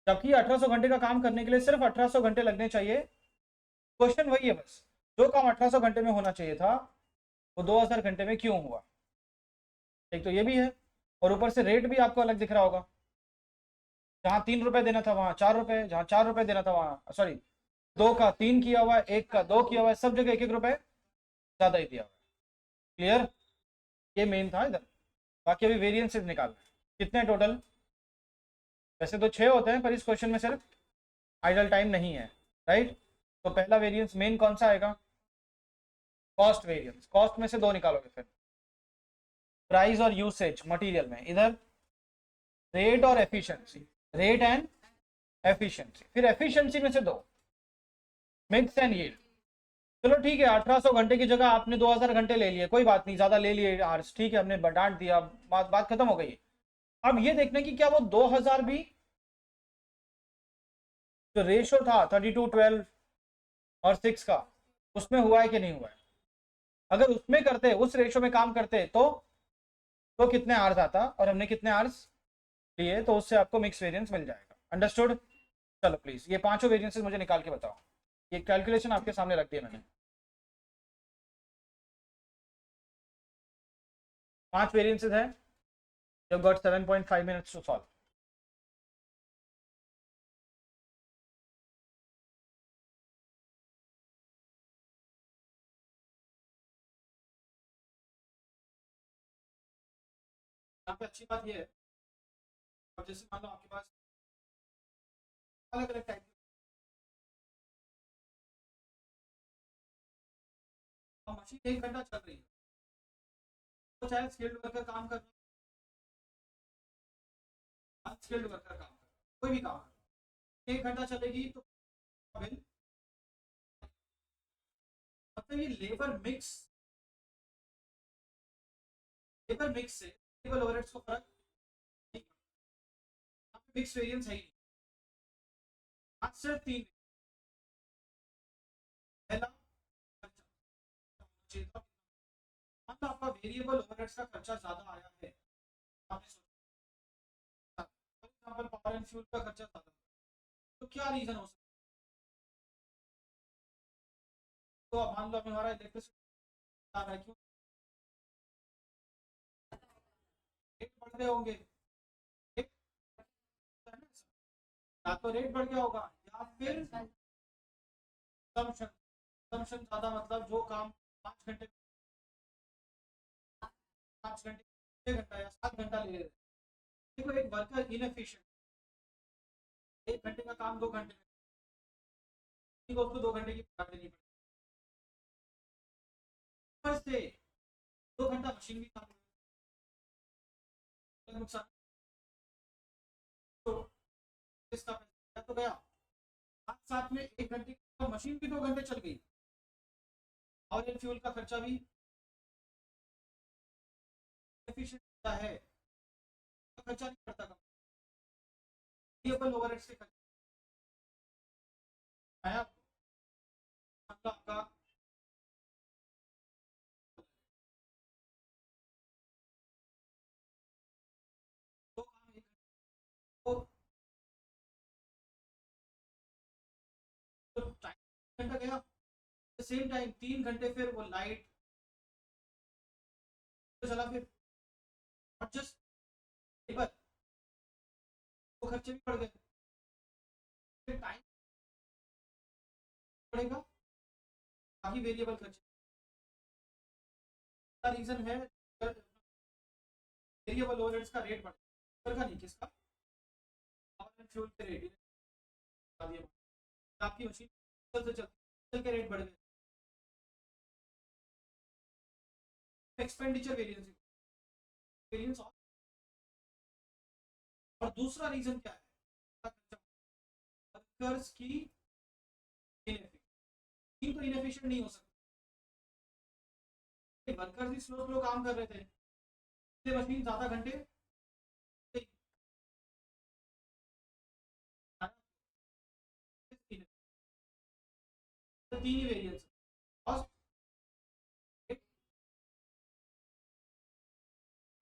जबकि 1800 घंटे का काम करने के लिए सिर्फ 1800 घंटे लगने चाहिए। क्वेश्चन वही है बस, जो काम 1800 घंटे में होना चाहिए था वो 2000 घंटे में क्यों हुआ? एक तो ये भी है, और ऊपर से रेट भी आपको अलग दिख रहा होगा। जहाँ 3 रुपए देना था वहां 4 रुपए, जहाँ 4 रुपए देना था वहां, सॉरी, 2 का 3 किया हुआ है, 1 का 2 किया हुआ है, सब जगह 1-1 रुपए ज्यादा ही दिया हुआ है। क्लियर? ये मेन था इधर। बाकी अभी वेरिएंसेस निकालना है। कितने टोटल? वैसे तो 6 होते हैं, पर इस क्वेश्चन में सिर्फ आइडल टाइम नहीं है, राइट? तो पहला वेरिएंस मेन कौन सा आएगा? Cost variance. कॉस्ट में से 2 निकालोगे फिर। प्राइस और यूसेज मटेरियल में, इधर रेट और एफिशिएंसी, रेट एंड एफिशिएंसी। फिर एफिशिएंसी में से 2, मिक्स एंड यील्ड। चलो ठीक है, 1800 घंटे की जगह आपने 2000 घंटे ले लिए, कोई बात नहीं, ज्यादा ले लिए आवर्स, ठीक है, हमने डांट दिया, बात खत्म हो गई। अब ये देखना कि क्या वो 2000 भी जो रेशो था 32:12 और 6 का, उसमें हुआ है कि नहीं हुआ है? अगर उसमें करते, उस रेशो में काम करते तो कितने आवर्स आता, और हमने कितने आवर्स लिए, तो उससे आपको मिक्स वेरिएंस मिल जाएगा। अंडरस्टूड? चलो प्लीज ये पांचों वेरिएंसेस मुझे निकाल के बताओ। ये कैलकुलेशन आपके सामने रख दिया मैंने। 5 वेरिएंसेस हैं. You've got 7.5 minutes to solve. यहाँ पे अच्छी बात ये है, अब जैसे मान लो आपके पास अलग अलग टाइप की मशीन 1 घंटा चल रही है, तो चाहे स्किल्ड वर्कर काम कर रहा है, अनस्किल्ड वर्कर काम कर रहा है, कोई भी काम कर रहा है, 1 घंटा चलेगी तो बिल मतलब ये लेबर मिक्स से लेबर ओवरहेड्स को फर्क नहीं पड़ता, मिक्स वेरिएंस है ही नहीं. आज सिर्फ 3. पहला खर्चा, मतलब आपका वेरिएबल ओवरहेड्स का खर्चा ज्यादा आया है, आपने सोचा for example power and fuel का खर्चा ज्यादा, तो क्या रीजन हो सकता है? तो अब मान लो हमारा इलेक्ट्रिसिटी आ रहा है, क्यों रेट बढ़ गए होंगे, एक या तो रेट बढ़ गया होगा या फिर कंजम्पशन. कंजम्पशन ज्यादा मतलब जो काम 5 घंटे, 5 घंटे, 6 घंटा या 7 घंटा ले रहे थे, देखो एक वर्कर इनएफिशिएंट, 1 घंटे का काम 2 घंटे में, उसको 2 घंटे की पगार देनी पड़ेगी, से 2 घंटा मशीन भी काम नुकसान, तो इसका पैसा तो गया, साथ साथ में 1 घंटे की मशीन भी 2 घंटे चल गई, और इन फ्यूल का खर्चा भी एफिशिएंट है, खर्चा नहीं पड़ता कम, वेरिएबल ओवरहेड्स के खर्चा आया मतलब आपका दो काम 1 घंटे तो टाइम घंटा गया, सेम टाइम 3 घंटे फिर वो लाइट तो चला, फिर नॉट जस्ट लेबर, वो खर्चे भी बढ़ गए, फिर टाइम बढ़ेगा, बाकी वेरिएबल खर्चे का रीजन है वेरिएबल ओवरहेड्स का रेट बढ़ का नहीं, किसका पावर एंड फ्यूल के रेट, आपकी मशीन से चल के रेट बढ़ गए, एक्सपेंडिचर वेरिएंस वेरिएंस. और दूसरा रीजन क्या है, वर्कर्स की इनएफिशिएंट, तो इनएफिशिएंट नहीं हो सकती, वर्कर्स ही स्लो स्लो काम कर रहे थे, मशीन ज्यादा घंटे, तीन ही वेरिएंस, कॉस्ट,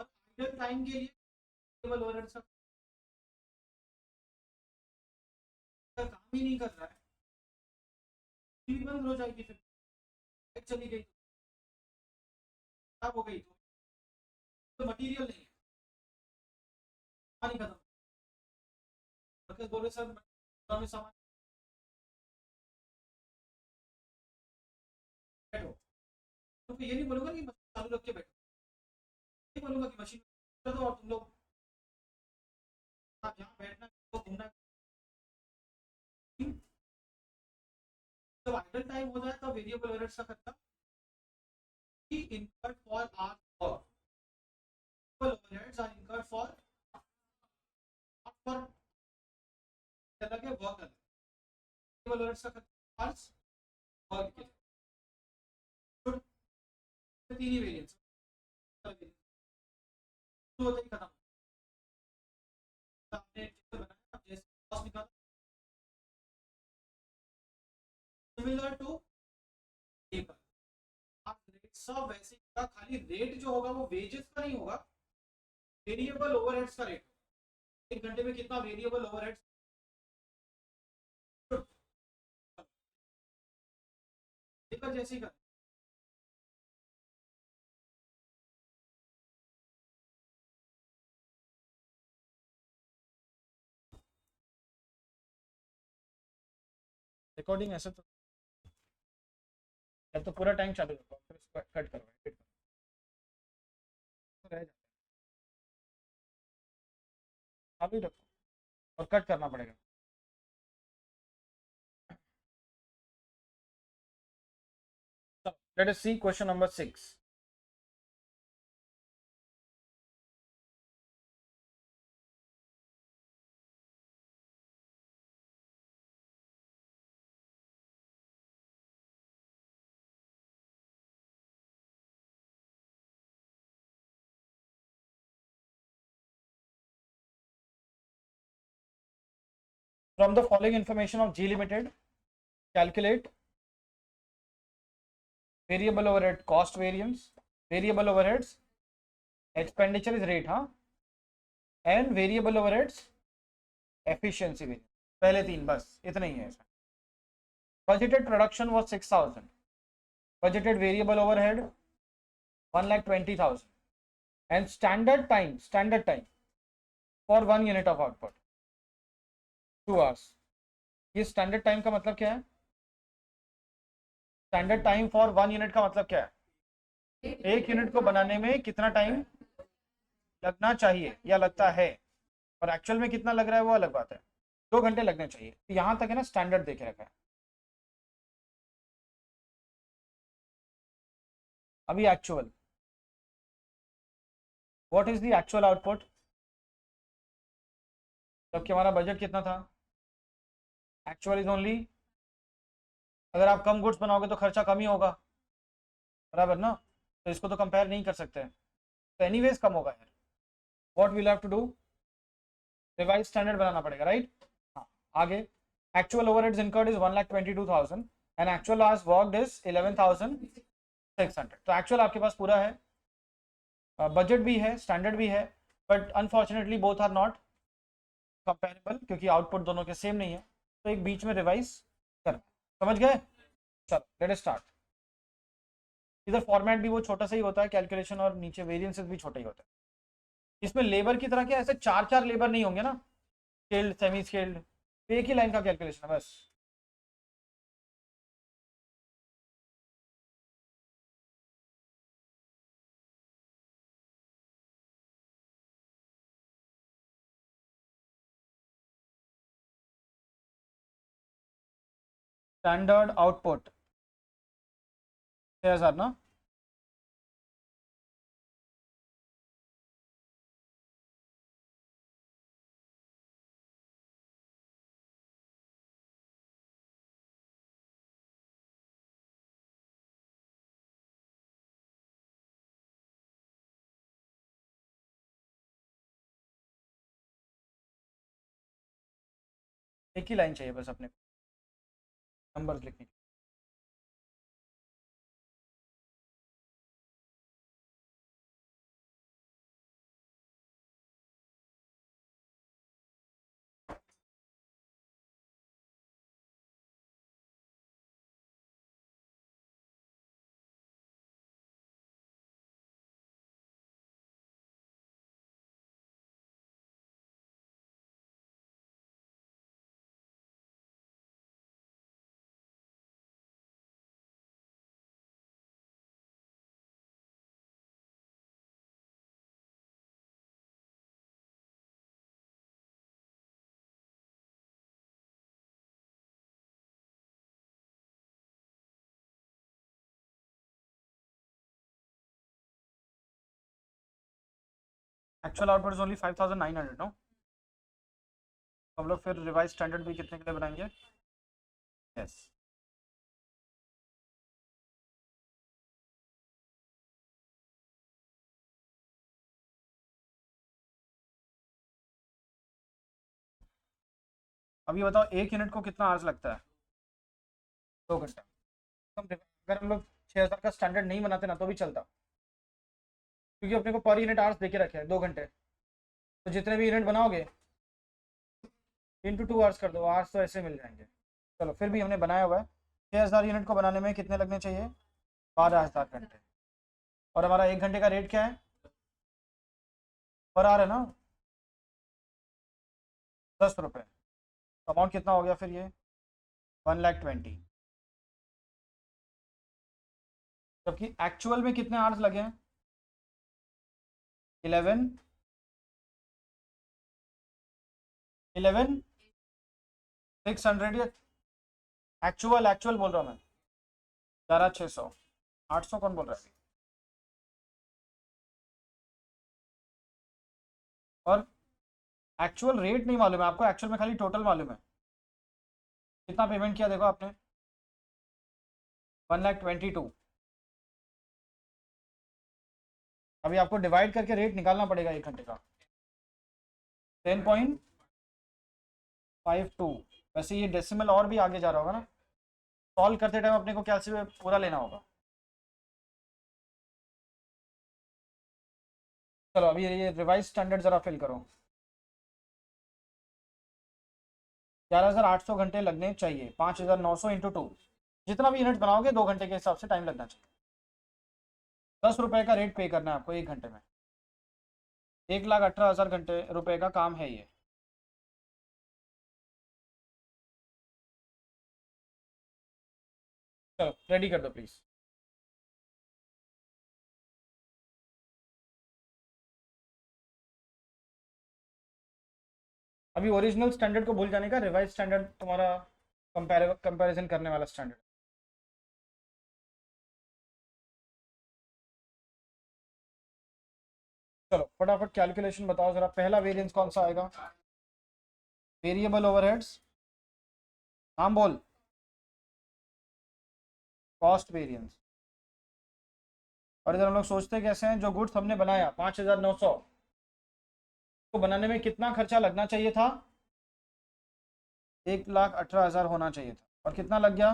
आइडल टाइम के लिए केवल ओवरहेड्स का काम ही नहीं कर रहा है, बंद हो जाएगी, फिर चली गई, खराब हो गई, तो मटेरियल नहीं है, पानी खत्म, वर्कर्स बोले सर में सामान बैठो, तो ये नहीं बोलूंगा कि मशीन चालू रख के बैठो, नहीं बोलूंगा कि मशीन कर दो और तुम लोग जहाँ बैठना है घूमना, जब आइडल टाइम हो जाए तो वेरिएबल ओवरहेड्स का खर्चा ही incurred for hour work, overheads are incurred for अलग है, वर्क अलग, वेरिएबल ओवरहेड्स का खर्चा वर्क के लिए, तीन ही वेरिएंस तो होता ही खत्म, आपने बनाया जैसे कॉस्ट निकाला, सिमिलर टू लेबर, सब वैसे का, खाली रेट जो होगा वो वेजेस का नहीं होगा, वेरिएबल ओवरहेड्स का रेट, 1 घंटे में कितना वेरिएबल ओवरहेड्स, लेबर जैसे ही रिकॉर्डिंग ऐसे तो या तो पूरा टाइम चालू रखो फिर इसको कट करो edit करो, तो रह जाता है। चालू ही रखो और कट करना पड़ेगा। Let us see question number 6। From the following information of G Limited, calculate variable overhead cost variance, variable overheads expenditure is rate, हाँ, and variable overheads efficiency variance. पहले तीन बस इतना ही है। Budgeted production was 6,000. Budgeted variable overhead 1,20,000 and standard time for 1 unit of output 2 hours. ये standard time का मतलब क्या है? स्टैंडर्ड टाइम फॉर 1 यूनिट का मतलब क्या है? एक यूनिट को बनाने में कितना टाइम लगना चाहिए या लगता है, और एक्चुअल में कितना लग रहा है वो अलग बात है। 2 घंटे लगने चाहिए। तो यहां तक है ना, स्टैंडर्ड देखे रखा है। अभी actual, what is the actual output, जबकि हमारा बजट कितना था? एक्चुअल इज ओनली, अगर आप कम गुड्स बनाओगे तो खर्चा कम ही होगा, बराबर ना, तो इसको तो कंपेयर नहीं कर सकते, तो एनीवेज कम होगा यार। What we'll have to do, revise standard बनाना पड़ेगा, राइट। हाँ, आगे actual overheads incurred is 1,22,000 and actual hours worked is 11,600। तो एक्चुअल आपके पास पूरा है, बजट भी है, स्टैंडर्ड भी है, but unfortunately both are not comparable क्योंकि आउटपुट दोनों के सेम नहीं है, तो एक बीच में रिवाइज करना। समझ गए? चलो लेट अस स्टार्ट। इधर फॉर्मेट भी वो छोटा सा ही होता है कैलकुलेशन, और नीचे वेरिएंसेस भी छोटे ही होते हैं। इसमें लेबर की तरह क्या ऐसे 4 लेबर नहीं होंगे ना, स्केल्ड सेमी स्केल्ड, तो एक ही लाइन का कैलकुलेशन है बस। स्टैंडर्ड आउटपुट 6,000 ना, एक ही लाइन चाहिए बस अपने नंबर्स लिखने की। Actual output is only 5,900 no. हम लोग फिर रिवाइज स्टैंडर्ड भी कितने के लिए बनाएंगे? यस, अभी बताओ एक यूनिट को कितना आवर्स लगता है? 2 घंटा। अगर हम लोग 6,000 का स्टैंडर्ड नहीं बनाते ना तो भी चलता, क्योंकि अपने को पर यूनिट आवर्स देके रखे हैं 2 घंटे, तो जितने भी यूनिट बनाओगे इंटू 2 आवर्स कर दो, आवर्स तो ऐसे मिल जाएंगे। चलो फिर भी हमने बनाया हुआ है। 6,000 यूनिट को बनाने में कितने लगने चाहिए? 12,000 घंटे। और हमारा 1 घंटे का रेट क्या है? पर आवर है ना, 10 रुपये। अमाउंट कितना हो गया फिर ये? 1,20,000, जबकि एक्चुअल में कितने आवर्स लगे हैं? 11,600, एक्चुअल एक्चुअल बोल रहा हूँ मैं। 11,600, 800 कौन बोल रहा है? और एक्चुअल रेट नहीं मालूम है आपको, एक्चुअल में खाली टोटल मालूम है। कितना पेमेंट किया देखो आपने? 1,22,000। अभी आपको डिवाइड करके रेट निकालना पड़ेगा 1 घंटे का। 10.52। वैसे ये डेसिमल और भी आगे जा रहा होगा ना, सॉल्व करते टाइम अपने को कैलसी पूरा लेना होगा। चलो अभी ये रिवाइज स्टैंडर्ड जरा फिल करो। 11,800 घंटे लगने चाहिए, 5,900 इंटू 2, जितना भी यूनिट बनाओगे 2 घंटे के हिसाब से टाइम लगना चाहिए। 10 रुपए का रेट पे करना है आपको 1 घंटे में। 1,18,000 घंटे रुपए का काम है ये। चलो रेडी कर दो प्लीज। अभी ओरिजिनल स्टैंडर्ड को भूल जाने का, रिवाइज स्टैंडर्ड तुम्हारा कंपैरिजन करने वाला स्टैंडर्ड। चलो फटाफट कैलकुलेशन बताओ जरा, पहला वेरिएंस कौन सा आएगा? वेरिएबल ओवरहेड्स, नाम बोल। Cost variance. और इधर हम लोग सोचते कैसे हैं, जो गुड्स हमने बनाया 5,900 को बनाने में कितना खर्चा लगना चाहिए था? 1,18,000 होना चाहिए था, और कितना लग गया?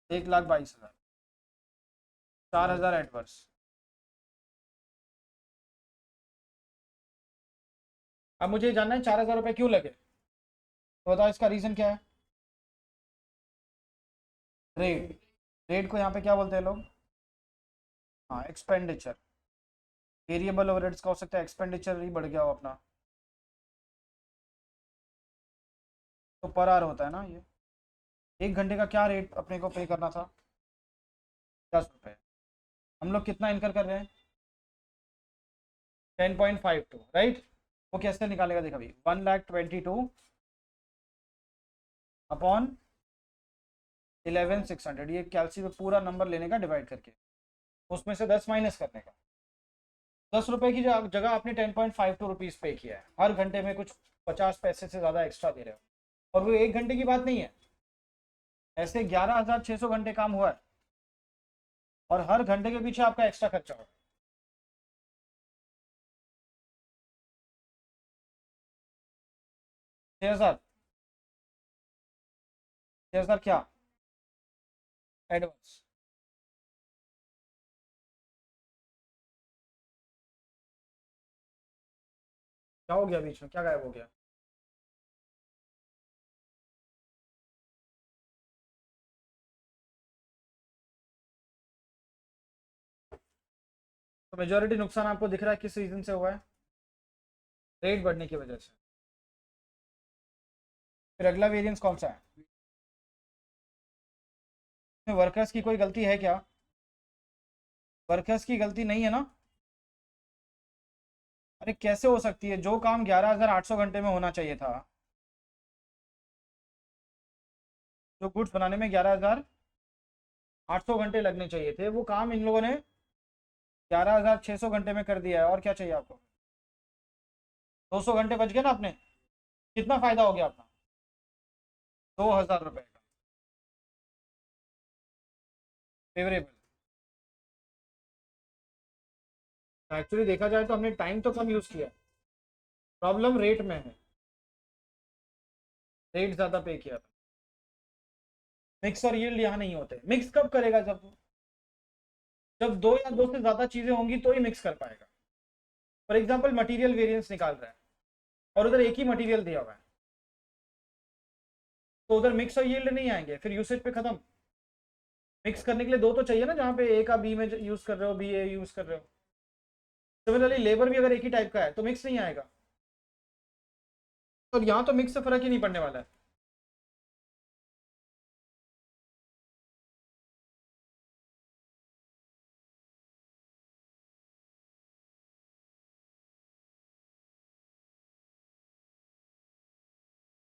1,22,000। 4,000 एडवर्स। अब मुझे जानना है 4,000 रुपये क्यों लगे, तो बताओ इसका रीजन क्या है? रेट। रेट को यहाँ पे क्या बोलते हैं लोग? हाँ एक्सपेंडिचर। वेरिएबल ओवरहेड्स का हो सकता है एक्सपेंडिचर ही बढ़ गया हो अपना, तो पर आवर होता है ना ये। 1 घंटे का क्या रेट अपने को पे करना था? 10 रुपये। हम लोग कितना इनकर कर रहे हैं? 10.52, राइट। वो कैसे निकालेगा देख अभी, 1,22,000 अपॉन 11,600, ये कैलसी में पूरा नंबर लेने का डिवाइड करके, उसमें से 10 माइनस करने का। 10 रुपए की जगह आपने 10.52 रुपीज़ पे किया है, हर घंटे में कुछ 50 पैसे से ज़्यादा एक्स्ट्रा दे रहे हो। और वो 1 घंटे की बात नहीं है, ऐसे 11,600 घंटे काम हुआ है, और हर घंटे के पीछे आपका एक्स्ट्रा खर्चा हो। 6,000। 6,000 क्या एडवांस? क्या हो गया बीच में, क्या गायब हो गया? तो मेजोरिटी नुकसान आपको दिख रहा है किस रीजन से हुआ है? रेट बढ़ने की वजह से। फिर अगला वेरिएंस कौन सा है? वर्कर्स की कोई गलती है क्या? वर्कर्स की गलती नहीं है ना? अरे कैसे हो सकती है, जो काम 11,800 घंटे में होना चाहिए था, जो गुड्स बनाने में 11,800 घंटे लगने चाहिए थे, वो काम इन लोगों ने 11,600 घंटे में कर दिया है। और क्या चाहिए आपको? 200 घंटे बच गए ना अपने। कितना फायदा हो गया अपना? 2,000 रुपए का फेवरेबल। एक्चुअली देखा जाए तो हमने टाइम तो कम यूज किया, प्रॉब्लम रेट में है, रेट ज्यादा पे किया था। मिक्स और यील्ड यहाँ नहीं होते। मिक्स कब करेगा? जब दो या दो से ज्यादा चीजें होंगी तो ही मिक्स कर पाएगा। फॉर एग्जाम्पल मटेरियल वेरिएंस निकाल रहा है, और उधर एक ही मटेरियल दिया हुआ है, तो उधर मिक्स और यील्ड नहीं आएंगे, फिर यूसेज पे खत्म। मिक्स करने के लिए दो तो चाहिए ना, जहाँ पे ए का बी में यूज कर रहे हो, बी ए यूज कर रहे हो। सिमिलरली लेबर भी अगर एक ही टाइप का है तो मिक्स नहीं आएगा। और यहाँ तो मिक्स से फर्क ही नहीं पड़ने वाला है।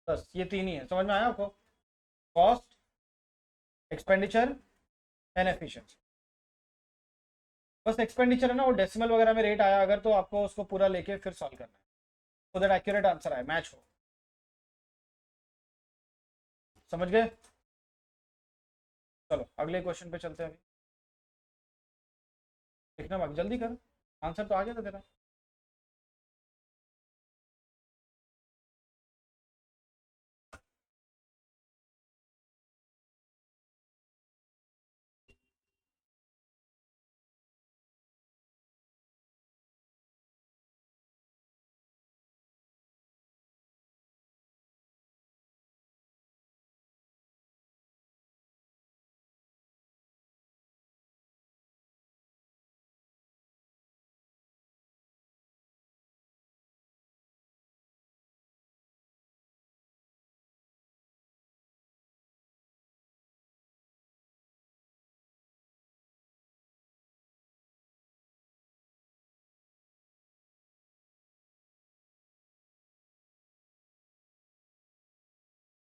बस ये तीन ही है, समझ में आया आपको? Cost, expenditure and efficiency. बस एक्सपेंडिचर है ना, वो डेसिमल वगैरह में रेट आया अगर, तो आपको उसको पूरा लेके फिर सॉल्व करना है, सो दैट एक्यूरेट आंसर आए, मैच हो। समझ गए? चलो अगले क्वेश्चन पे चलते हैं। अभी लिखना बाकी, जल्दी कर, आंसर तो आ गया था तेरा।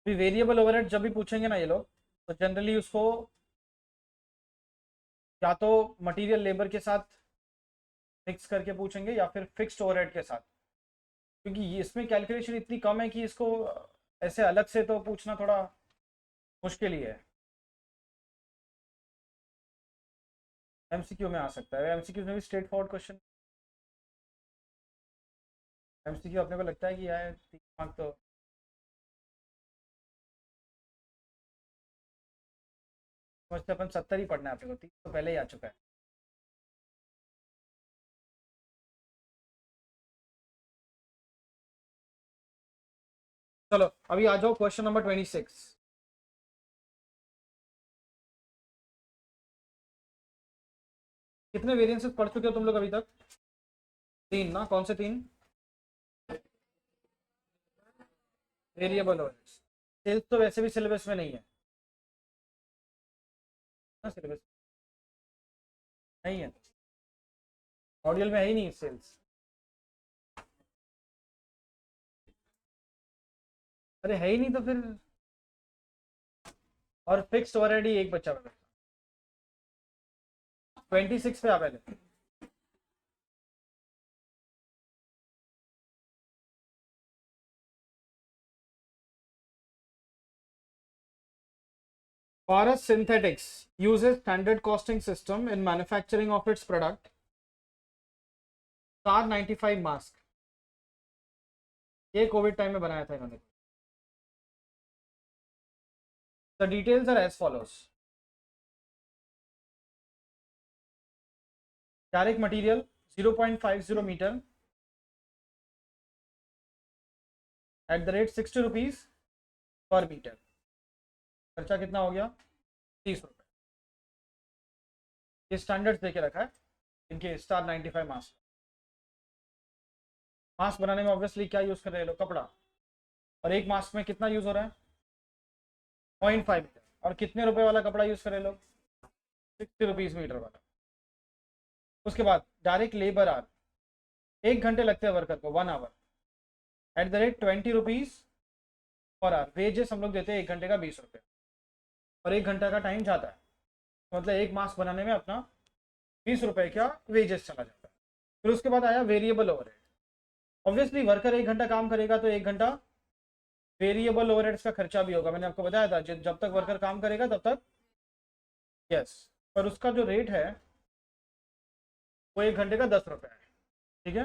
भी वेरिएबल ओवरहेड जब भी पूछेंगे ना ये लोग, तो जनरली उसको या तो मटेरियल लेबर के साथ मिक्स करके पूछेंगे या फिर फिक्स्ड ओवरहेड के साथ, क्योंकि इसमें कैलकुलेशन इतनी कम है कि इसको ऐसे अलग से तो पूछना थोड़ा मुश्किल ही है। एमसीक्यू में आ सकता है, एमसीक्यू में भी स्ट्रेट फॉरवर्ड क्वेश्चन। एमसीक्यू अपने को लगता है कि यार 3 मार्क तो समझते अपन 70 ही पढ़ना है अपने को, 30 तो पहले ही आ चुका है। चलो अभी आ जाओ क्वेश्चन नंबर 26। कितने वेरिएंसेस पढ़ चुके हो तुम लोग अभी तक? 3 ना, कौन से 3? Variable overheads. सेल्स तो वैसे भी सिलेबस में नहीं है ना, सिलेबस नहीं है, मॉड्यूल में है ही नहीं सेल्स। अरे है ही नहीं तो फिर, और फिक्स्ड ओवरहेड ही एक बच्चा बना। 26 पे आ पहले। Paras Synthetics uses standard costing system in manufacturing of its product Star 95 mask. ये कोविड टाइम में बनाया था इन्होंने। The details are as follows. Direct material 0.50 meter at the rate 60 rupees per meter। खर्चा कितना हो गया? 30 रुपये। ये स्टैंडर्ड्स देके रखा है इनके स्टार 95 मास्क। मास्क बनाने में ऑब्वियसली क्या यूज कर रहे हैं लोग? कपड़ा। और एक मास्क में कितना यूज हो रहा है? 0.5 मीटर। और कितने रुपए वाला कपड़ा यूज कर रहे हैं लोग? 60 रुपीज मीटर वाला। उसके बाद डायरेक्ट लेबर आवर, 1 घंटे लगते हैं वर्कर को, 1 hour, at the rate 20 rupees per hour. Wages हम लोग देते हैं 1 घंटे का 20 रुपये, और 1 घंटा का टाइम जाता है, तो मतलब एक मास्क बनाने में अपना 20 रुपये का वेजेस चला जाता है। फिर उसके बाद आया वेरिएबल ओवरहेड। ऑब्वियसली वर्कर 1 घंटा काम करेगा तो 1 घंटा वेरिएबल ओवरहेड्स का खर्चा भी होगा, मैंने आपको बताया था जब तक वर्कर काम करेगा तब तक। यस। पर उसका जो रेट है वो 1 घंटे का 10 रुपये है, ठीक है?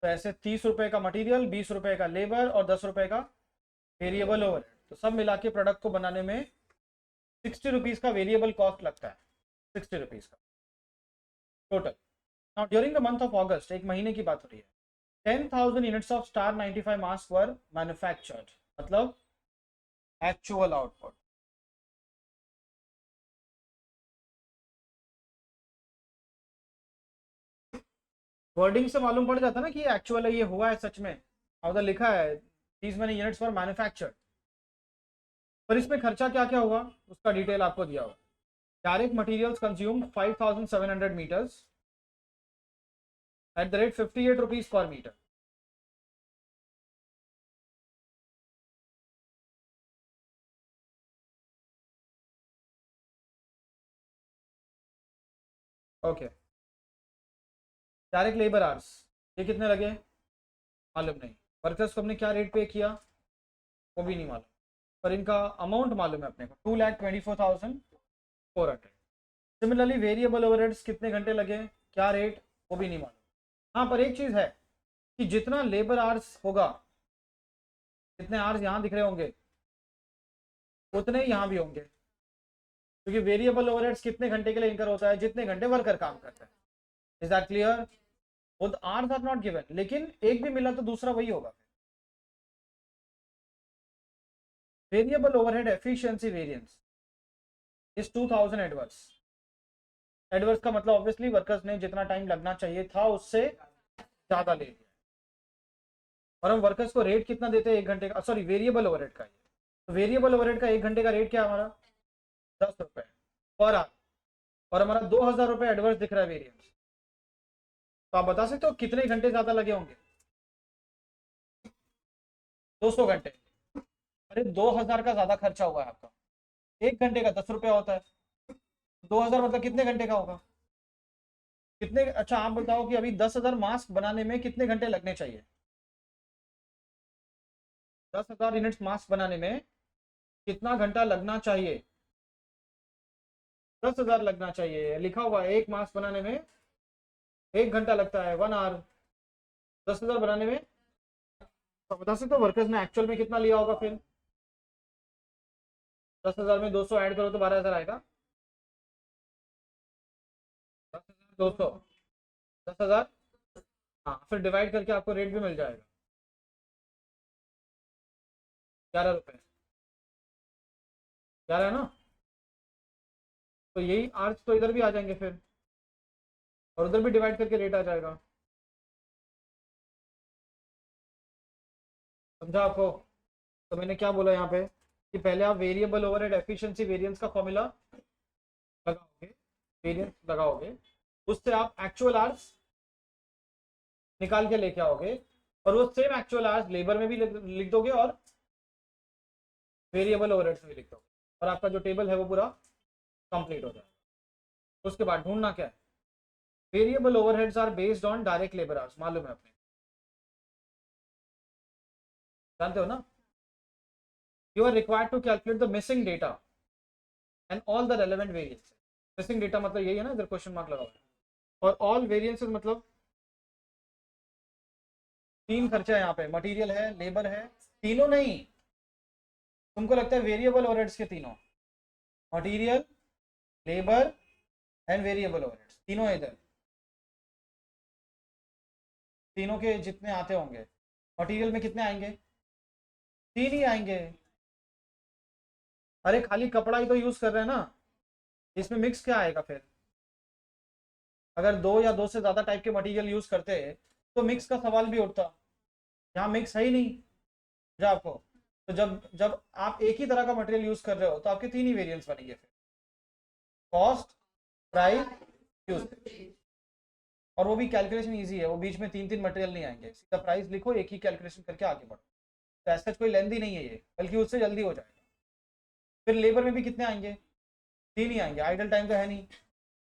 तो ऐसे 30 रुपये का मटेरियल, 20 रुपये का लेबर और 10 रुपये का वेरिएबल ओवरहेड, तो सब मिला के प्रोडक्ट को बनाने में 60 रुपीज का वेरिएबल कॉस्ट लगता है, 60 रुपीज का total. Now during the month of अगस्त, एक महीने की बात हो रही है, 10,000 units of star 95 mask were manufactured, मतलब एक्चुअल आउटपुट। वर्डिंग से मालूम पड़ जाता ना कि ये एक्चुअल है, ये हुआ है सच में, और उधर लिखा है these many units were manufactured. पर इसमें खर्चा क्या क्या होगा उसका डिटेल आपको दिया हुआ। Direct materials consumed 5,700 meters at the rate 58 rupees per meter। Okay, direct labour hours ये कितने लगे मालूम नहीं, वर्कर्स को हमने क्या रेट पे किया वो भी नहीं मालूम, पर इनका अमाउंट मालूम है अपने को 2,24,400। सिमिलरली वेरिएबल ओवरहेड्स कितने घंटे लगे, क्या रेट, वो भी नहीं मालूम। हाँ, पर एक चीज़ है कि जितना लेबर आवर्स होगा, जितने आवर्स यहाँ दिख रहे होंगे उतने ही यहाँ भी होंगे, क्योंकि वेरिएबल ओवरहेड्स कितने घंटे के लिए इंकर होता है, जितने घंटे वर्कर काम करता है। Is that clear? वो आवर्स आर नॉट गिवन, लेकिन एक भी मिला तो दूसरा वही होगा। Variable overhead efficiency variance is 2000 adverse. Adverse का मतलब ऑब्वियसली वर्कर्स ने जितना टाइम लगना चाहिए था उससे ज्यादा ले लिया, और हम वर्कर्स को रेट कितना देते हैं एक घंटे का, सॉरी वेरिएबल ओवरहेड का। तो वेरिएबल ओवरहेड का एक घंटे का रेट क्या है हमारा, 10 रुपए पर आवर, और हमारा 2,000 रुपए एडवर्स दिख रहा है वेरिएंस। तो आप बता सकते हो कितने घंटे ज्यादा लगे होंगे, 200 घंटे। अरे 2,000 का ज्यादा खर्चा हुआ है आपका, एक घंटे का 10 रुपया होता है, 2,000 मतलब कितने घंटे का होगा, कितने, अच्छा आप बताओ कि अभी 10,000 मास्क बनाने में कितने घंटे लगने चाहिए, 10,000 यूनिट्स मास्क बनाने में कितना घंटा लगना चाहिए, 10,000 लगना चाहिए, लिखा हुआ है एक मास्क बनाने में 1 घंटा लगता है, 1 आवर। 10,000 बनाने में, तो बता सकते हो वर्कर्स ने एक्चुअल में कितना लिया होगा फिर, 10,000 में 200 ऐड करो तो 12,000 आएगा, 10,200, 10,000, हाँ फिर डिवाइड करके आपको रेट भी मिल जाएगा, 11 रुपए, 11 है ना। तो यही आर्च तो इधर भी आ जाएंगे फिर, और उधर भी डिवाइड करके रेट आ जाएगा। समझा आपको? तो मैंने क्या बोला यहाँ पे कि पहले आप वेरिएबल ओवरहेड एफिशिएंसी वेरिएंस का फॉर्मूला लगाओगे, वेरिएंस लगाओगे, उससे आप एक्चुअल आवर्स निकाल के लेके आओगे, और वो सेम एक्चुअल आवर्स लेबर में भी लिख दोगे और वेरिएबल ओवरहेड्स में भी लिख दोगे, और आपका जो टेबल है वो पूरा कंप्लीट हो जाएगा। उसके बाद ढूंढना क्या है, variable overheads are based on direct labour hours, मालूम है अपने, जानते हो ना। You are required to calculate the missing data and all the relevant variance. Missing data मतलब यही है ना, इधर क्वेश्चन मार्क लगा हुआ है, और ऑल वेरिएंसेस मतलब तीन खर्चे हैं यहाँ पे, मटेरियल है, लेबर है, तीनों नहीं, तुमको लगता है वेरिएबल ओवरहेड्स के तीनों, material, labour and variable overheads, तीनों इधर, तीनों के जितने आते होंगे, मटेरियल में कितने आएंगे, तीन ही आएंगे। अरे खाली कपड़ा ही तो यूज कर रहे हैं ना, इसमें मिक्स क्या आएगा फिर, अगर दो या दो से ज्यादा टाइप के मटेरियल यूज करते तो मिक्स का सवाल भी उठता, यहाँ मिक्स है ही नहीं जो आपको। तो जब जब आप एक ही तरह का मटेरियल यूज कर रहे हो तो आपके तीन ही वेरिएंट्स बनेंगे फिर, कॉस्ट, प्राइस, यूज, और वो भी कैलकुलेशन इजी है, वो बीच में तीन तीन मटेरियल नहीं आएंगे, सीधा प्राइस लिखो, एक ही कैलकुलेशन करके आगे बढ़ो। तो ऐसा कोई लेंदी नहीं है ये, बल्कि उससे जल्दी हो जाएगा। फिर लेबर में भी कितने आएंगे, तीन ही आएंगे, आइडल टाइम तो है नहीं,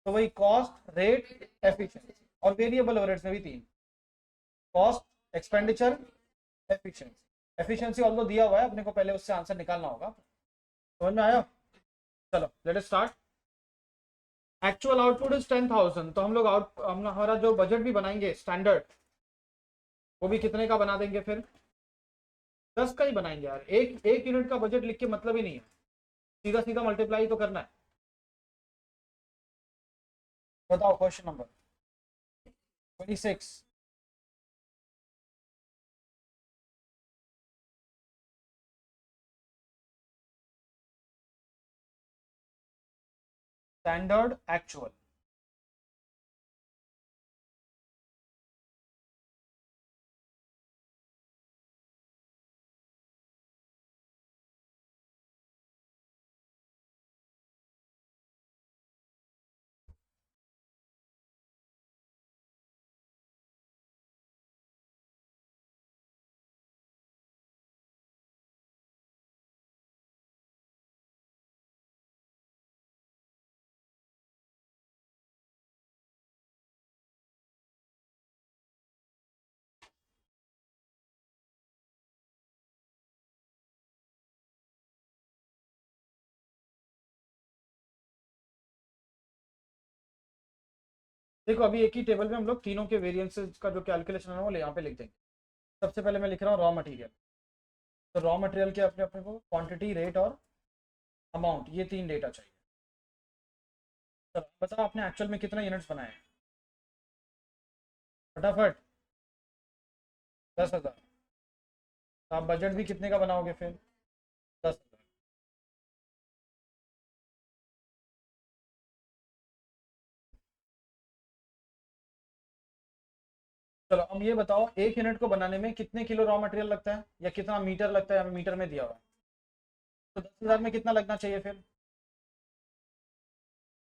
तो वही कॉस्ट, रेट, एफिशिएंसी, और वेरिएबल ओवरहेड्स में भी तीन, cost, expenditure, efficiency. Efficiency although दिया हुआ है अपने को, पहले उससे आंसर निकालना होगा। समझ में आया? चलो let us start. Actual output is 10,000, तो हम लोग हमारा जो बजट भी बनाएंगे स्टैंडर्ड, वो भी कितने का बना देंगे फिर, 10 का ही बनाएंगे यार, एक एक यूनिट का बजट लिख के मतलब ही नहीं है, सीधा सीधा मल्टीप्लाई तो करना है। बताओ क्वेश्चन नंबर 26। स्टैंडर्ड एक्चुअल, देखो अभी एक ही टेबल में हम लोग तीनों के वेरिएंसेस का जो कैलकुलेशन है वो यहाँ पे लिख देंगे। सबसे पहले मैं लिख रहा हूँ रॉ मटेरियल। तो रॉ मटेरियल के अपने अपने को क्वांटिटी, रेट और अमाउंट, ये 3 डेटा चाहिए। तो बताओ आपने एक्चुअल में कितना यूनिट्स बनाए हैं फटाफट। 10,000। तो आप बजट भी कितने का बनाओगे फिर? 10,000। चलो अब ये बताओ एक यूनिट को बनाने में कितने किलो रॉ मटेरियल लगता है, या कितना मीटर लगता है, या मीटर में दिया हुआ है। तो 10,000 में कितना लगना चाहिए फिर?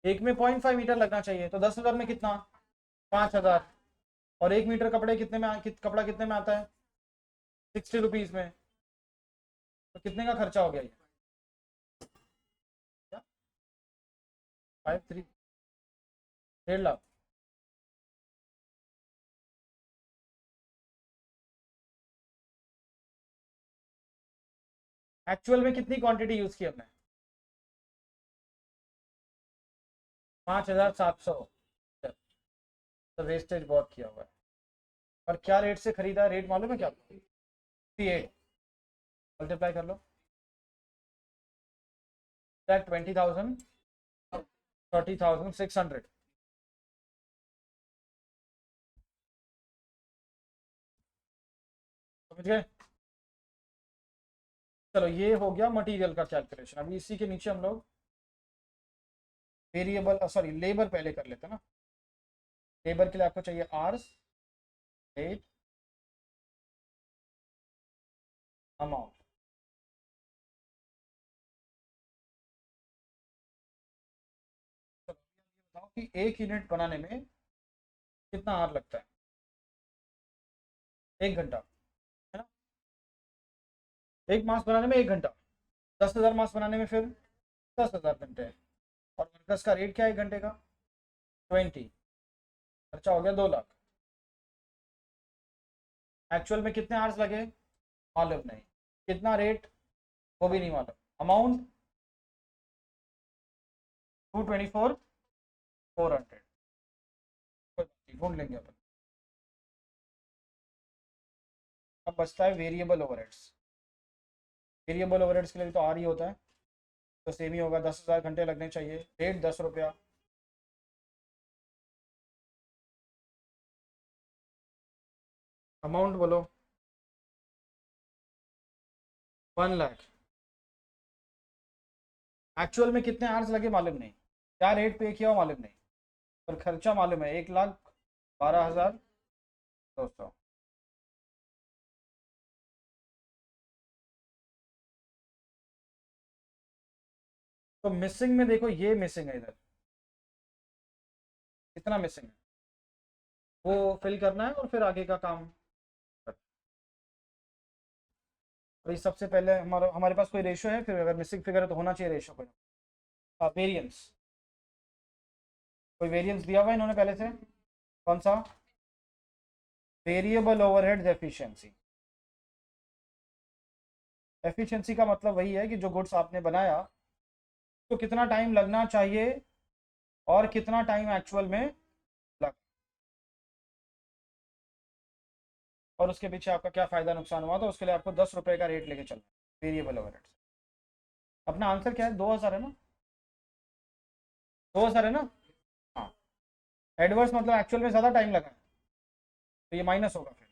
एक में 0.5 मीटर लगना चाहिए, तो 10,000 में कितना? 5,000। और 1 मीटर कपड़े कितने में कपड़ा कितने में आता है? 60 रुपीज में। तो कितने का खर्चा हो गया ये? 53। 1.5 लाख। एक्चुअल में कितनी क्वांटिटी यूज की हमने? 5,700। तो वेस्टेज बहुत किया हुआ है। और क्या रेट से खरीदा है, रेट मालूम है क्या आपको? 58। मल्टीप्लाई कर लो। 20,000, 30,600। समझ गए? चलो ये हो गया मटेरियल का कैलकुलेशन। अभी इसी के नीचे हम लोग वेरिएबल, सॉरी लेबर पहले कर लेते हैं ना। लेबर के लिए आपको चाहिए आर्स, रेट, अमाउंट। बताओ कि एक यूनिट बनाने में कितना आर लगता है? 1 घंटा, है ना? एक मास बनाने में 1 घंटा। 10,000 मास बनाने में फिर 10,000 घंटे। और वर्कर्स का रेट क्या है 1 घंटे का? 20। खर्चा हो गया 2 लाख। एक्चुअल में कितने आवर्स लगे मालूम नहीं। कितना रेट वो भी नहीं मालूम। अमाउंट 224,400। कोई बात नहीं, ढूंढ लेंगे अपन। अब बचता है वेरिएबल ओवरहेड्स। वेरिएबल ओवरहेड्स के लिए तो आर ही होता है, तो सेम ही होगा। 10,000 घंटे लगने चाहिए। रेट 10 रुपया। अमाउंट बोलो। 1 लाख। एक्चुअल में कितने आवर्स लगे मालूम नहीं। क्या रेट पे किया हो मालूम नहीं। और खर्चा मालूम है 1,12,200। तो मिसिंग में देखो, ये मिसिंग है इधर। कितना मिसिंग है वो फिल करना है, और फिर आगे का काम करना है। अभी सबसे पहले हमारा हमारे पास कोई रेशो है, फिर अगर मिसिंग फिगर है तो होना चाहिए रेशो कोई। वेरिएंस। कोई वेरिएंस दिया हुआ है इन्होंने पहले से? कौन सा? Variable overheads efficiency. एफिशिएंसी का मतलब वही है कि जो गुड्स आपने बनाया तो कितना टाइम लगना चाहिए, और कितना टाइम एक्चुअल में लगा, और उसके पीछे आपका क्या फायदा नुकसान हुआ। तो उसके लिए आपको 10 रुपए का रेट लेके चलना है वेरिएबल ओवरहेड्स। अपना आंसर क्या है? 2,000 है ना? 2,000 है ना? हाँ। एडवर्स मतलब एक्चुअल में ज्यादा टाइम लगा है, तो ये माइनस होगा फिर।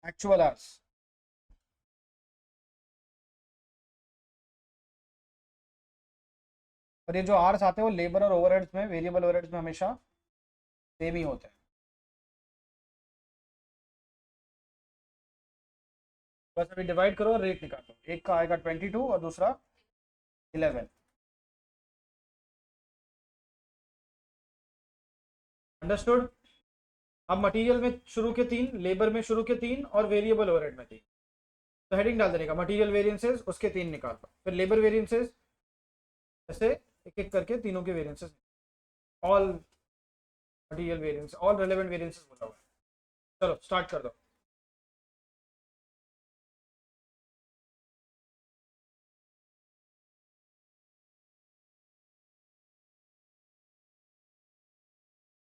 Actual hours. और ये जो आवर्स आते हैं वो लेबर और ओवरहेड्स में, वेरिएबल ओवरहेड्स में हमेशा सेम ही होते हैं। बस अभी डिवाइड करो और रेट निकालो, एक का आएगा 22 और दूसरा 11। अंडरस्टूड। अब मटेरियल में शुरू के 3, लेबर में शुरू के 3 और वेरिएबल ओवरहेड में 3। तो हेडिंग डाल देने का मटेरियल वेरिएंसेस, उसके 3 निकाल लो, फिर लेबर वेरिएंसेस, ऐसे एक एक करके तीनों के variances, all material variance, all relevant variances बोला हुआ है। चलो स्टार्ट कर दो।